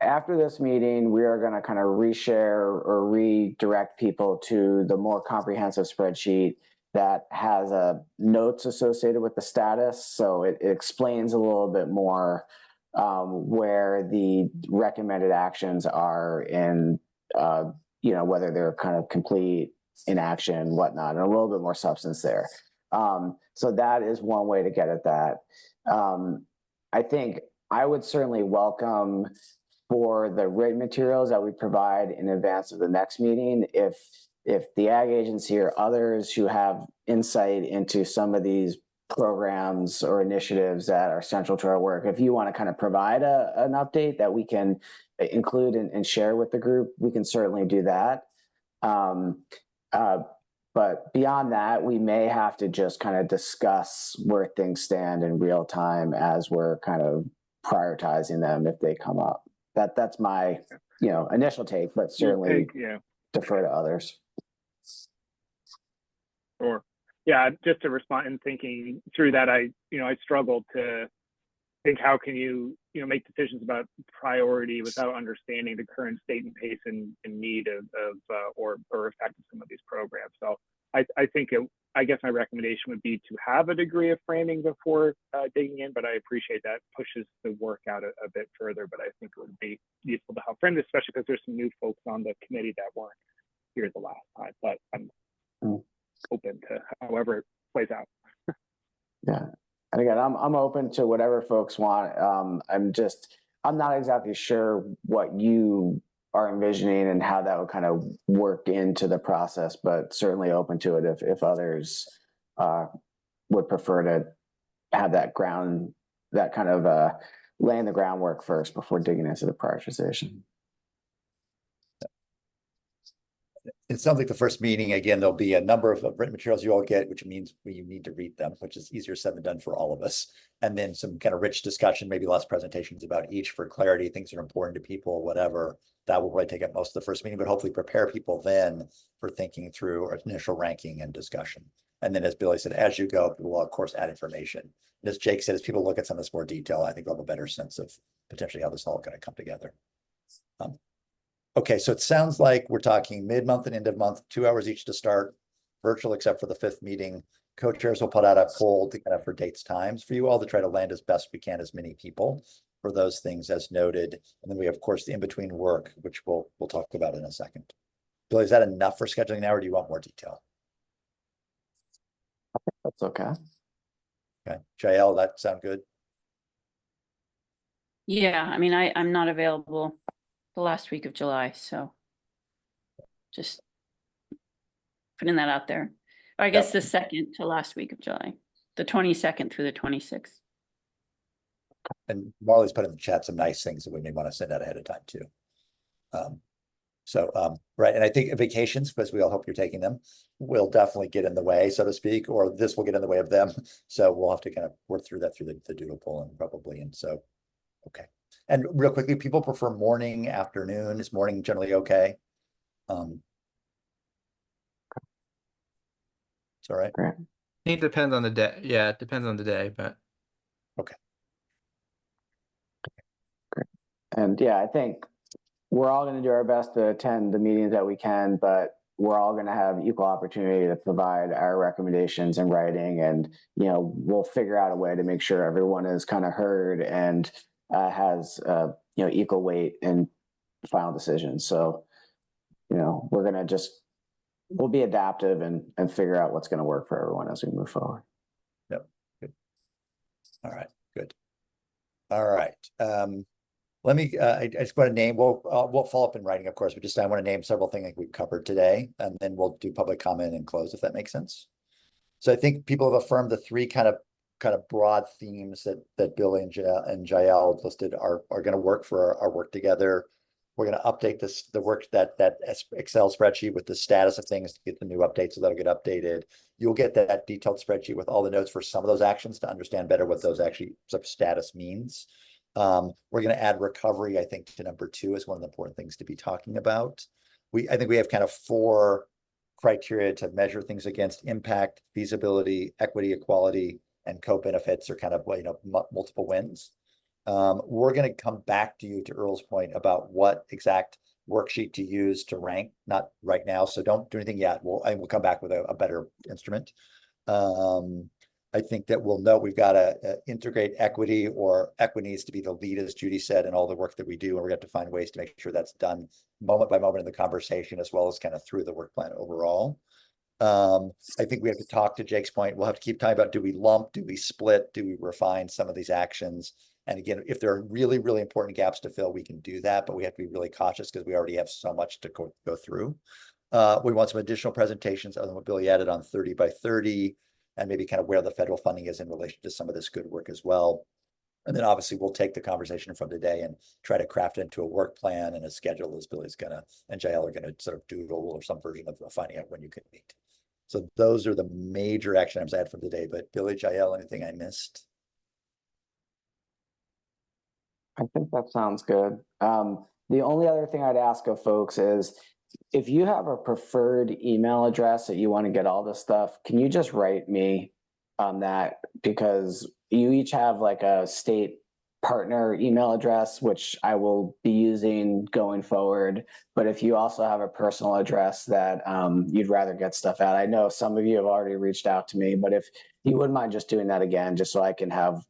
after this meeting, we are going to kind of reshare or redirect people to the more comprehensive spreadsheet that has notes associated with the status. So it explains a little bit more where the recommended actions are in, whether they're kind of complete, inaction, whatnot, and a little bit more substance there. So that is one way to get at that. I think I would certainly welcome for the written materials that we provide in advance of the next meeting, if the ag agency or others who have insight into some of these programs or initiatives that are central to our work, if you want to kind of provide an update that we can include and share with the group, we can certainly do that. But beyond that, we may have to just kind of discuss where things stand in real time as we're kind of prioritizing them if they come up. That's my initial take, but certainly defer to others. Sure. Yeah, just to respond and thinking through that, I struggled to think, how can you make decisions about priority without understanding the current state and pace and need of or effect of some of these programs. So I think I guess my recommendation would be to have a degree of framing before digging in, but I appreciate that pushes the work out a bit further. But I think it would be useful to have framed, especially because there's some new folks on the committee that weren't here the last time. But I'm open to however it plays out. Yeah. And again, I'm open to whatever folks want. I'm not exactly sure what you are envisioning and how that would kind of work into the process, but certainly open to it if others would prefer to have that kind of laying the groundwork first before digging into the prioritization. It sounds like the first meeting, again, there'll be a number of written materials you all get, which means you need to read them, which is easier said than done for all of us. And then some kind of rich discussion, maybe less presentations about each for clarity, things that are important to people, whatever. That will probably take up most of the first meeting, but hopefully prepare people then for thinking through our initial ranking and discussion. And then as Billy said, as you go, people will of course add information. And as Jake said, as people look at some of this more detail, I think they'll have a better sense of potentially how this all going to come together. Okay, so it sounds like we're talking mid-month and end of month, 2 hours each to start, virtual except for the 5th meeting. Co-chairs will put out a poll to kind of for dates, times for you all to try to land as best we can as many people for those things as noted. And then we have, of course, the in-between work, which we'll talk about in a second. Billy, is that enough for scheduling now, or do you want more detail? That's okay. Okay, Jael, that sound good? Yeah, I mean, I'm not available the last week of July, so just putting that out there. Or I guess the second to last week of July, the 22nd through the 26th. And Marley's put in the chat some nice things that we may want to send out ahead of time too. Right, and I think vacations, because we all hope you're taking them, will definitely get in the way, so to speak, or this will get in the way of them. So we'll have to kind of work through that through the doodle poll and probably, and so, okay. And real quickly, people prefer morning, afternoon. Is morning generally okay? It's all right. I think it depends on the day. Yeah, it depends on the day, but okay. Great. And yeah, I think we're all going to do our best to attend the meetings that we can, but we're all going to have equal opportunity to provide our recommendations in writing, and we'll figure out a way to make sure everyone is kind of heard and has equal weight in final decisions. So we're going to we'll be adaptive and figure out what's going to work for everyone as we move forward. Yep. Good. All right. Good. All right. Let me, I just want to name, we'll follow up in writing, of course, but just I want to name several things we've covered today, and then we'll do public comment and close, if that makes sense. So I think people have affirmed the 3 kind of kind of broad themes that Bill and Jael listed are going to work for our work together. We're going to update the work that Excel spreadsheet with the status of things to get the new updates so that'll get updated. You'll get that detailed spreadsheet with all the notes for some of those actions to understand better what those actually sort of status means. We're going to add recovery, I think, to number 2 is one of the important things to be talking about. I think we have kind of 4 criteria to measure things against: impact, feasibility, equity, equality, and co-benefits are kind of, you know, multiple wins. We're going to come back to you, to Earl's point, about what exact worksheet to use to rank, not right now, so don't do anything yet. We'll come back with a better instrument. I think that we'll know we've got to integrate equity, or equity needs to be the lead, as Judy said, in all the work that we do, and we're going to have to find ways to make sure that's done moment by moment in the conversation, as well as kind of through the work plan overall. I think we have to talk, to Jake's point, we'll have to keep talking about, do we lump, do we split, do we refine some of these actions? And again, if there are really, really important gaps to fill, we can do that, but we have to be really cautious because we already have so much to go through. We want some additional presentations other than what Billy added on 30 by 30, and maybe kind of where the federal funding is in relation to some of this good work as well. And then obviously we'll take the conversation from today and try to craft it into a work plan and a schedule, as Billy's gonna and Jael are gonna sort of doodle, or some version of finding out when you can meet. So those are the major action items I had from today. But Billy, Jael, anything I missed? I think that sounds good. The only other thing I'd ask of folks is, if you have a preferred email address that you want to get all this stuff, can you just write me on that? Because you each have like a state partner email address, which I will be using going forward. But if you also have a personal address that you'd rather get stuff at, I know some of you have already reached out to me, but if you wouldn't mind just doing that again, just so I can have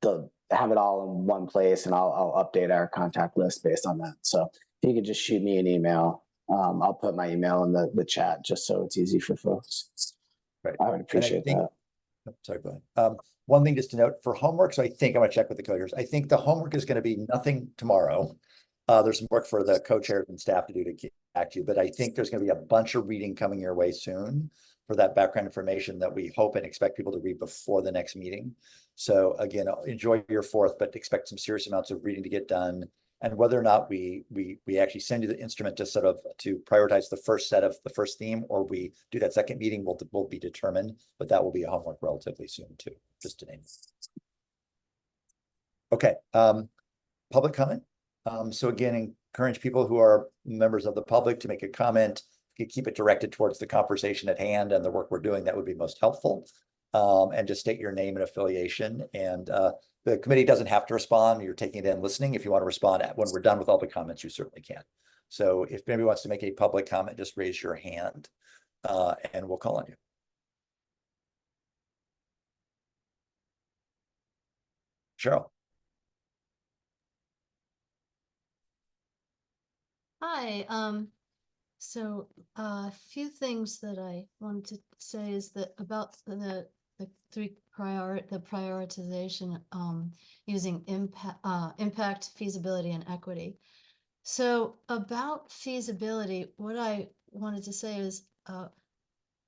it all in one place, and I'll update our contact list based on that. So if you could just shoot me an email, I'll put my email in the chat just so it's easy for folks. Right. I would appreciate that. Sorry, go ahead. One thing just to note for homework, so I think I'm gonna check with the co-chairs. I think the homework is gonna be nothing tomorrow. There's some work for the co-chairs and staff to do to get back to you, but I think there's gonna be a bunch of reading coming your way soon for that background information that we hope and expect people to read before the next meeting. So again, enjoy your 4th, but expect some serious amounts of reading to get done. And whether or not we actually send you the instrument to sort of to prioritize the first theme, or we do that second meeting will be determined, but that will be a homework relatively soon too, just to name it. Okay, public comment. So again, encourage people who are members of the public to make a comment. You keep it directed towards the conversation at hand and the work we're doing. That would be most helpful. And just state your name and affiliation. And the committee doesn't have to respond. You're taking it in, listening. If you want to respond when we're done with all the comments, you certainly can. So if anybody wants to make a public comment, just raise your hand and we'll call on you. Cheryl. Hi. So a few things that I wanted to say is that about the prioritization using impact, feasibility, and equity. So about feasibility, what I wanted to say is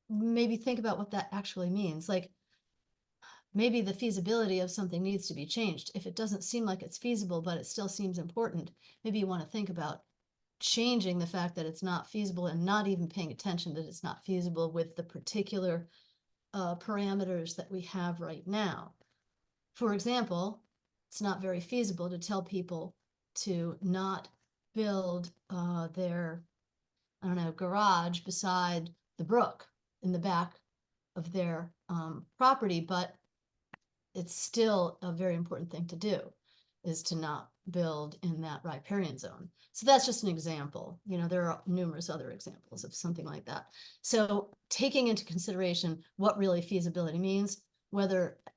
maybe think about what that actually means. Like, maybe the feasibility of something needs to be changed. If it doesn't seem like it's feasible, but it still seems important, maybe you want to think about changing the fact that it's not feasible, and not even paying attention that it's not feasible with the particular parameters that we have right now. For example, it's not very feasible to tell people to not build their, I don't know, garage beside the brook in the back of their property, but it's still a very important thing to do, is to not build in that riparian zone. So that's just an example. You know, there are numerous other examples of something like that. So taking into consideration what really feasibility means,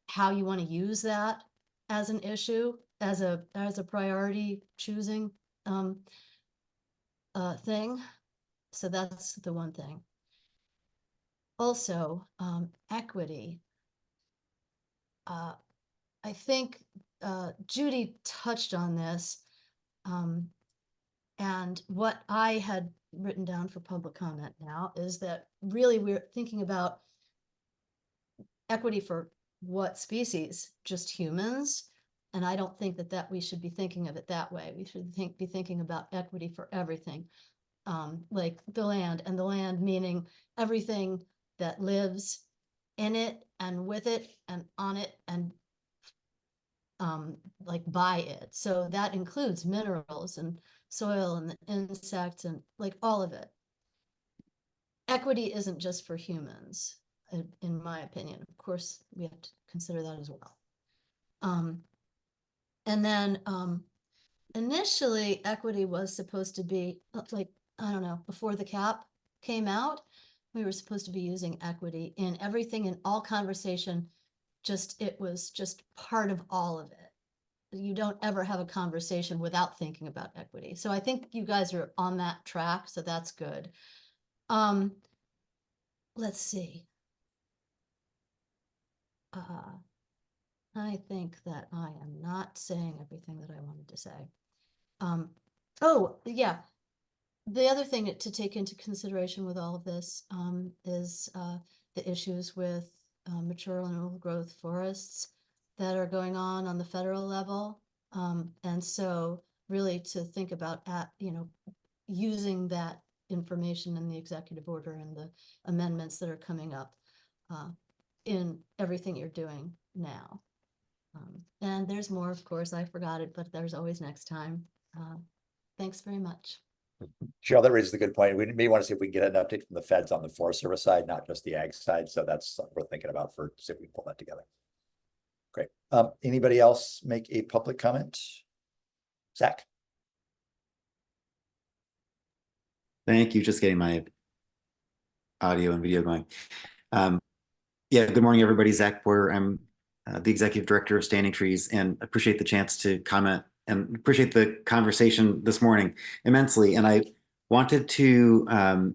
how you want to use that as an issue, as a priority choosing thing. So that's the one thing. Also, equity. I think Judy touched on this, and what I had written down for public comment now is that really we're thinking about equity for what species? Just humans? And I don't think that we should be thinking of it that way. We should be thinking about equity for everything, like the land, and the land meaning everything that lives in it and with it and on it and like by it. So that includes minerals and soil and the insects and like all of it. Equity isn't just for humans, in my opinion. Of course, we have to consider that as well. And then initially, equity was supposed to be like, I don't know, before the cap came out, we were supposed to be using equity in everything, in all conversation. It was just part of all of it. You don't ever have a conversation without thinking about equity. So I think you guys are on that track, so that's good. Let's see. I think that I am not saying everything that I wanted to say. Oh, yeah. The other thing to take into consideration with all of this is the issues with mature and old growth forests that are going on the federal level. And so really to think about using that information in the executive order and the amendments that are coming up in everything you're doing now. And there's more, of course, I forgot it, but there's always next time. Thanks very much. Cheryl, that raises a good point. We may want to see if we can get an update from the feds on the Forest Service side, not just the ag side. So that's something we're thinking about for see if we can pull that together. Great. Anybody else make a public comment? Zach. Thank you. Just getting my audio and video going. Yeah, good morning, everybody. Zach Boyer. I'm the Executive Director of Standing Trees, and appreciate the chance to comment and appreciate the conversation this morning immensely. And I wanted to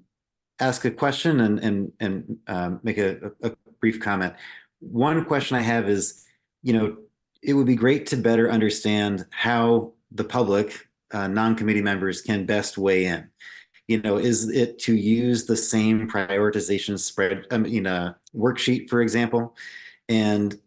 ask a question and make a brief comment. One question I have is, it would be great to better understand how the public, non-committee members, can best weigh in. Is it to use the same prioritization spread, worksheet, for example, and,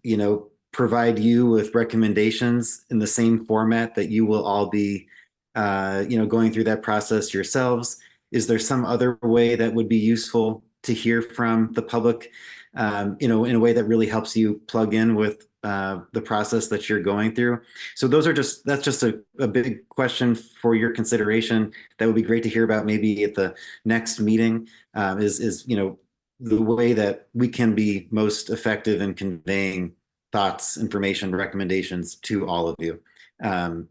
provide you with recommendations in the same format that you will all be, going through that process yourselves? Is there some other way that would be useful to hear from the public, in a way that really helps you plug in with the process that you're going through? So that's just a big question for your consideration. That would be great to hear about maybe at the next meeting, is the way that we can be most effective in conveying thoughts, information, recommendations to all of you.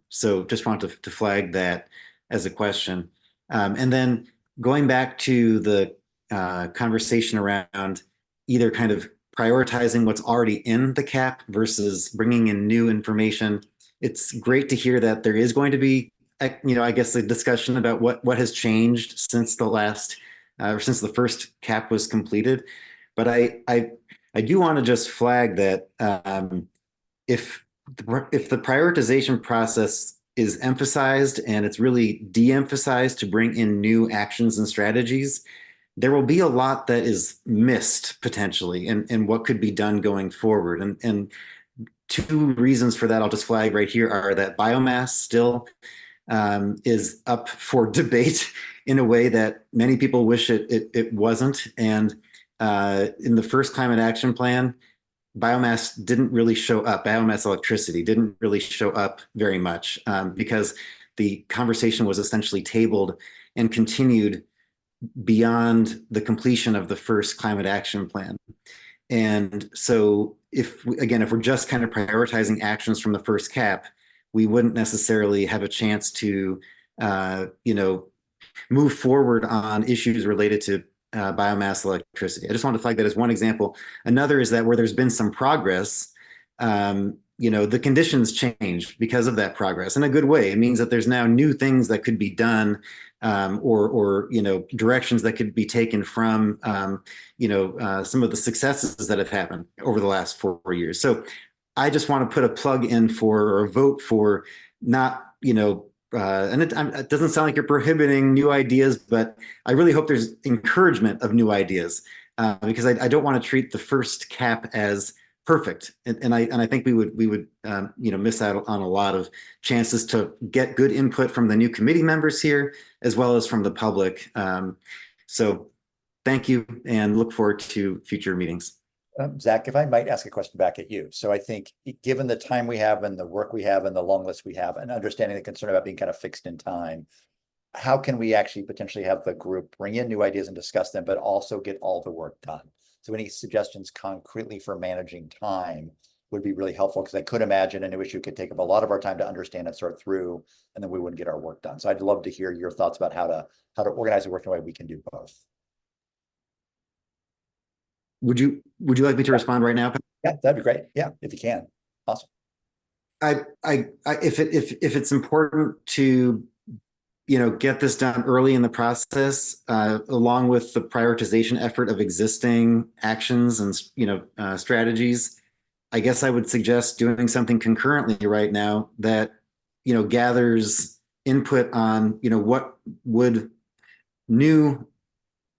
So just want to flag that as a question. And then going back to the conversation around either kind of prioritizing what's already in the cap versus bringing in new information. It's great to hear that there is going to be, I guess, a discussion about what has changed since the last, or since the first cap was completed. But I do want to just flag that if the prioritization process is emphasized and it's really de-emphasized to bring in new actions and strategies, there will be a lot that is missed potentially and what could be done going forward. And two reasons for that I'll just flag right here are that biomass still is up for debate in a way that many people wish it wasn't. And in the first climate action plan, biomass didn't really show up. Biomass electricity didn't really show up very much because the conversation was essentially tabled and continued beyond the completion of the first climate action plan. And so if we're just kind of prioritizing actions from the first cap, we wouldn't necessarily have a chance to, move forward on issues related to biomass electricity. I just want to flag that as one example. Another is that where there's been some progress, the conditions change because of that progress in a good way. It means that there's now new things that could be done, or directions that could be taken from some of the successes that have happened over the last 4 years. So I just want to put a plug in for, or a vote for, not and it doesn't sound like you're prohibiting new ideas, but I really hope there's encouragement of new ideas, because I don't want to treat the first cap as perfect. And I think we would miss out on a lot of chances to get good input from the new committee members here, as well as from the public. So thank you, and look forward to future meetings. Zach, if I might ask a question back at you. So I think given the time we have and the work we have and the long list we have and understanding the concern about being kind of fixed in time, how can we actually potentially have the group bring in new ideas and discuss them, but also get all the work done? So any suggestions concretely for managing time would be really helpful, because I could imagine a new issue could take up a lot of our time to understand and sort through, and then we wouldn't get our work done. So I'd love to hear your thoughts about how to organize the work in a way we can do both. Would you like me to respond right now? Yeah, that'd be great. Yeah, if you can. Awesome. If it's important to get this done early in the process, along with the prioritization effort of existing actions and strategies, I guess I would suggest doing something concurrently right now that gathers input on what would new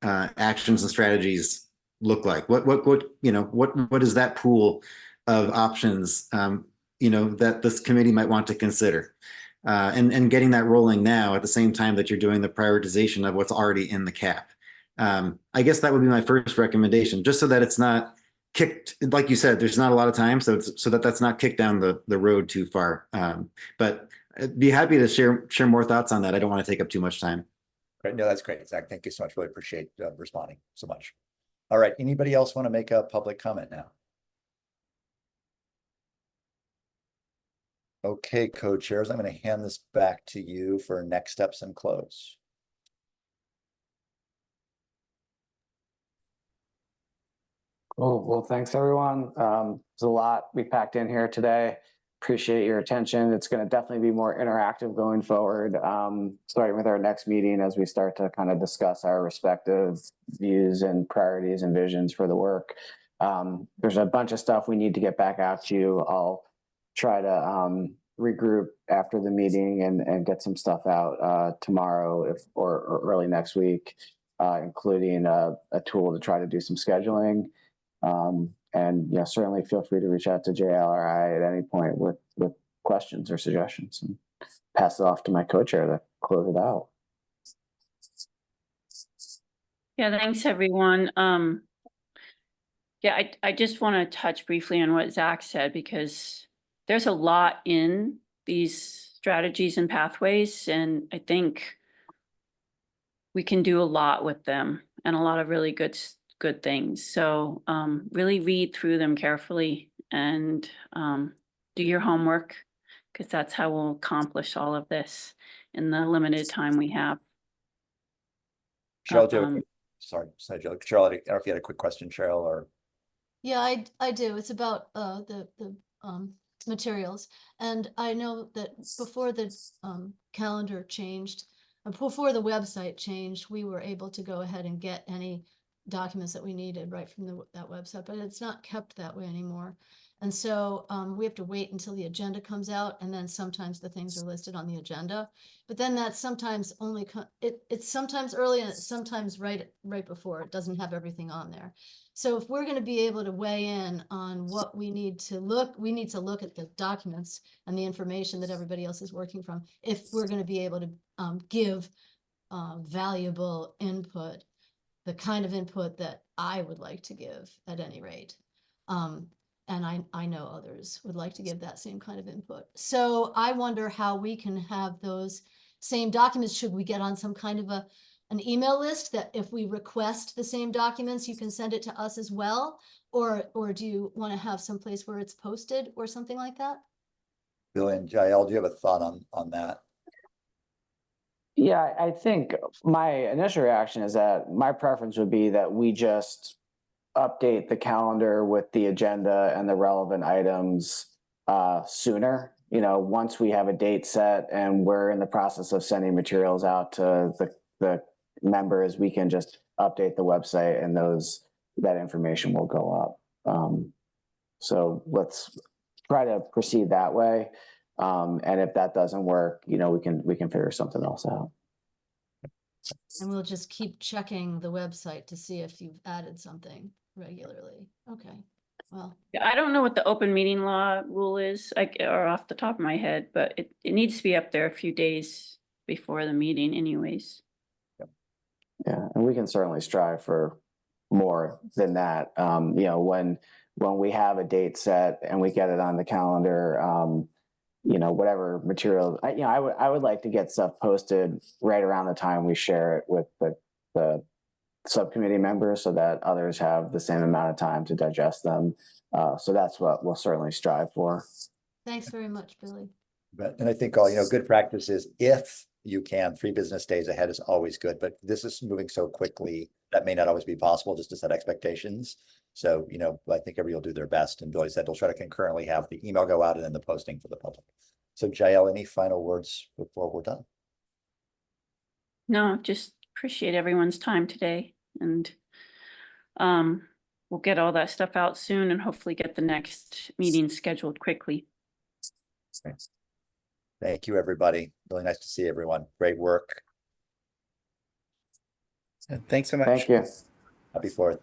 actions and strategies look like. What is that pool of options that this committee might want to consider, and getting that rolling now at the same time that you're doing the prioritization of what's already in the cap. I guess that would be my first recommendation, just so that it's not kicked, like you said, there's not a lot of time, so that's not kicked down the road too far. But I'd be happy to share more thoughts on that. I don't want to take up too much time. Great. No, that's great, Zach. Thank you so much. Really appreciate responding so much. All right. Anybody else want to make a public comment now? Okay, co-chairs, I'm going to hand this back to you for next steps and close. Cool. Well, thanks everyone. There's a lot we packed in here today. Appreciate your attention. It's going to definitely be more interactive going forward, starting with our next meeting as we start to kind of discuss our respective views and priorities and visions for the work. There's a bunch of stuff we need to get back out to you. I'll try to regroup after the meeting and get some stuff out tomorrow or early next week, including a tool to try to do some scheduling. And certainly feel free to reach out to JLRI at any point with questions or suggestions, and pass it off to my co-chair to close it out. Yeah, thanks everyone. Yeah, I just want to touch briefly on what Zach said, because there's a lot in these strategies and pathways, and I think we can do a lot with them and a lot of really good things. So really read through them carefully and do your homework, because that's how we'll accomplish all of this in the limited time we have. Cheryl, sorry, Joe. Cheryl, I don't know if you had a quick question, Cheryl, or. Yeah, I do. It's about the materials. And I know that before the calendar changed, before the website changed, we were able to go ahead and get any documents that we needed right from that website, but it's not kept that way anymore. And so we have to wait until the agenda comes out, and then sometimes the things are listed on the agenda. But then that's sometimes only it's sometimes early and it's sometimes right before. It doesn't have everything on there. So if we're going to be able to weigh in on what we need to look at the documents and the information that everybody else is working from, if we're going to be able to give valuable input, the kind of input that I would like to give at any rate. And I know others would like to give that same kind of input. So I wonder how we can have those same documents. Should we get on some kind of an email list that if we request the same documents, you can send it to us as well? Or do you want to have some place where it's posted or something like that? Bill and Jael, do you have a thought on that? Yeah, I think my initial reaction is that my preference would be that we just update the calendar with the agenda and the relevant items sooner. Once we have a date set and we're in the process of sending materials out to the members, we can just update the website and that information will go up. So let's try to proceed that way. And if that doesn't work, we can figure something else out. And we'll just keep checking the website to see if you've added something regularly. Okay. Well, I don't know what the open meeting law rule is, or off the top of my head, but it needs to be up there a few days before the meeting anyways. Yeah, and we can certainly strive for more than that. You know, when we have a date set and we get it on the calendar, you know, whatever material, you know, I would like to get stuff posted right around the time we share it with the subcommittee members so that others have the same amount of time to digest them. So that's what we'll certainly strive for. thanks very much, Billy. And I think all, good practice is if you can, 3 business days ahead is always good, but this is moving so quickly that may not always be possible just to set expectations. So, I think everybody will do their best. And Billy said, we'll try to concurrently have the email go out and then the posting for the public. So Jael, any final words before we're done? No, just appreciate everyone's time today, and we'll get all that stuff out soon and hopefully get the next meeting scheduled quickly. Thanks. Thank you, everybody. Really nice to see everyone. Great work. Thanks so much. Thank you. Happy 4th.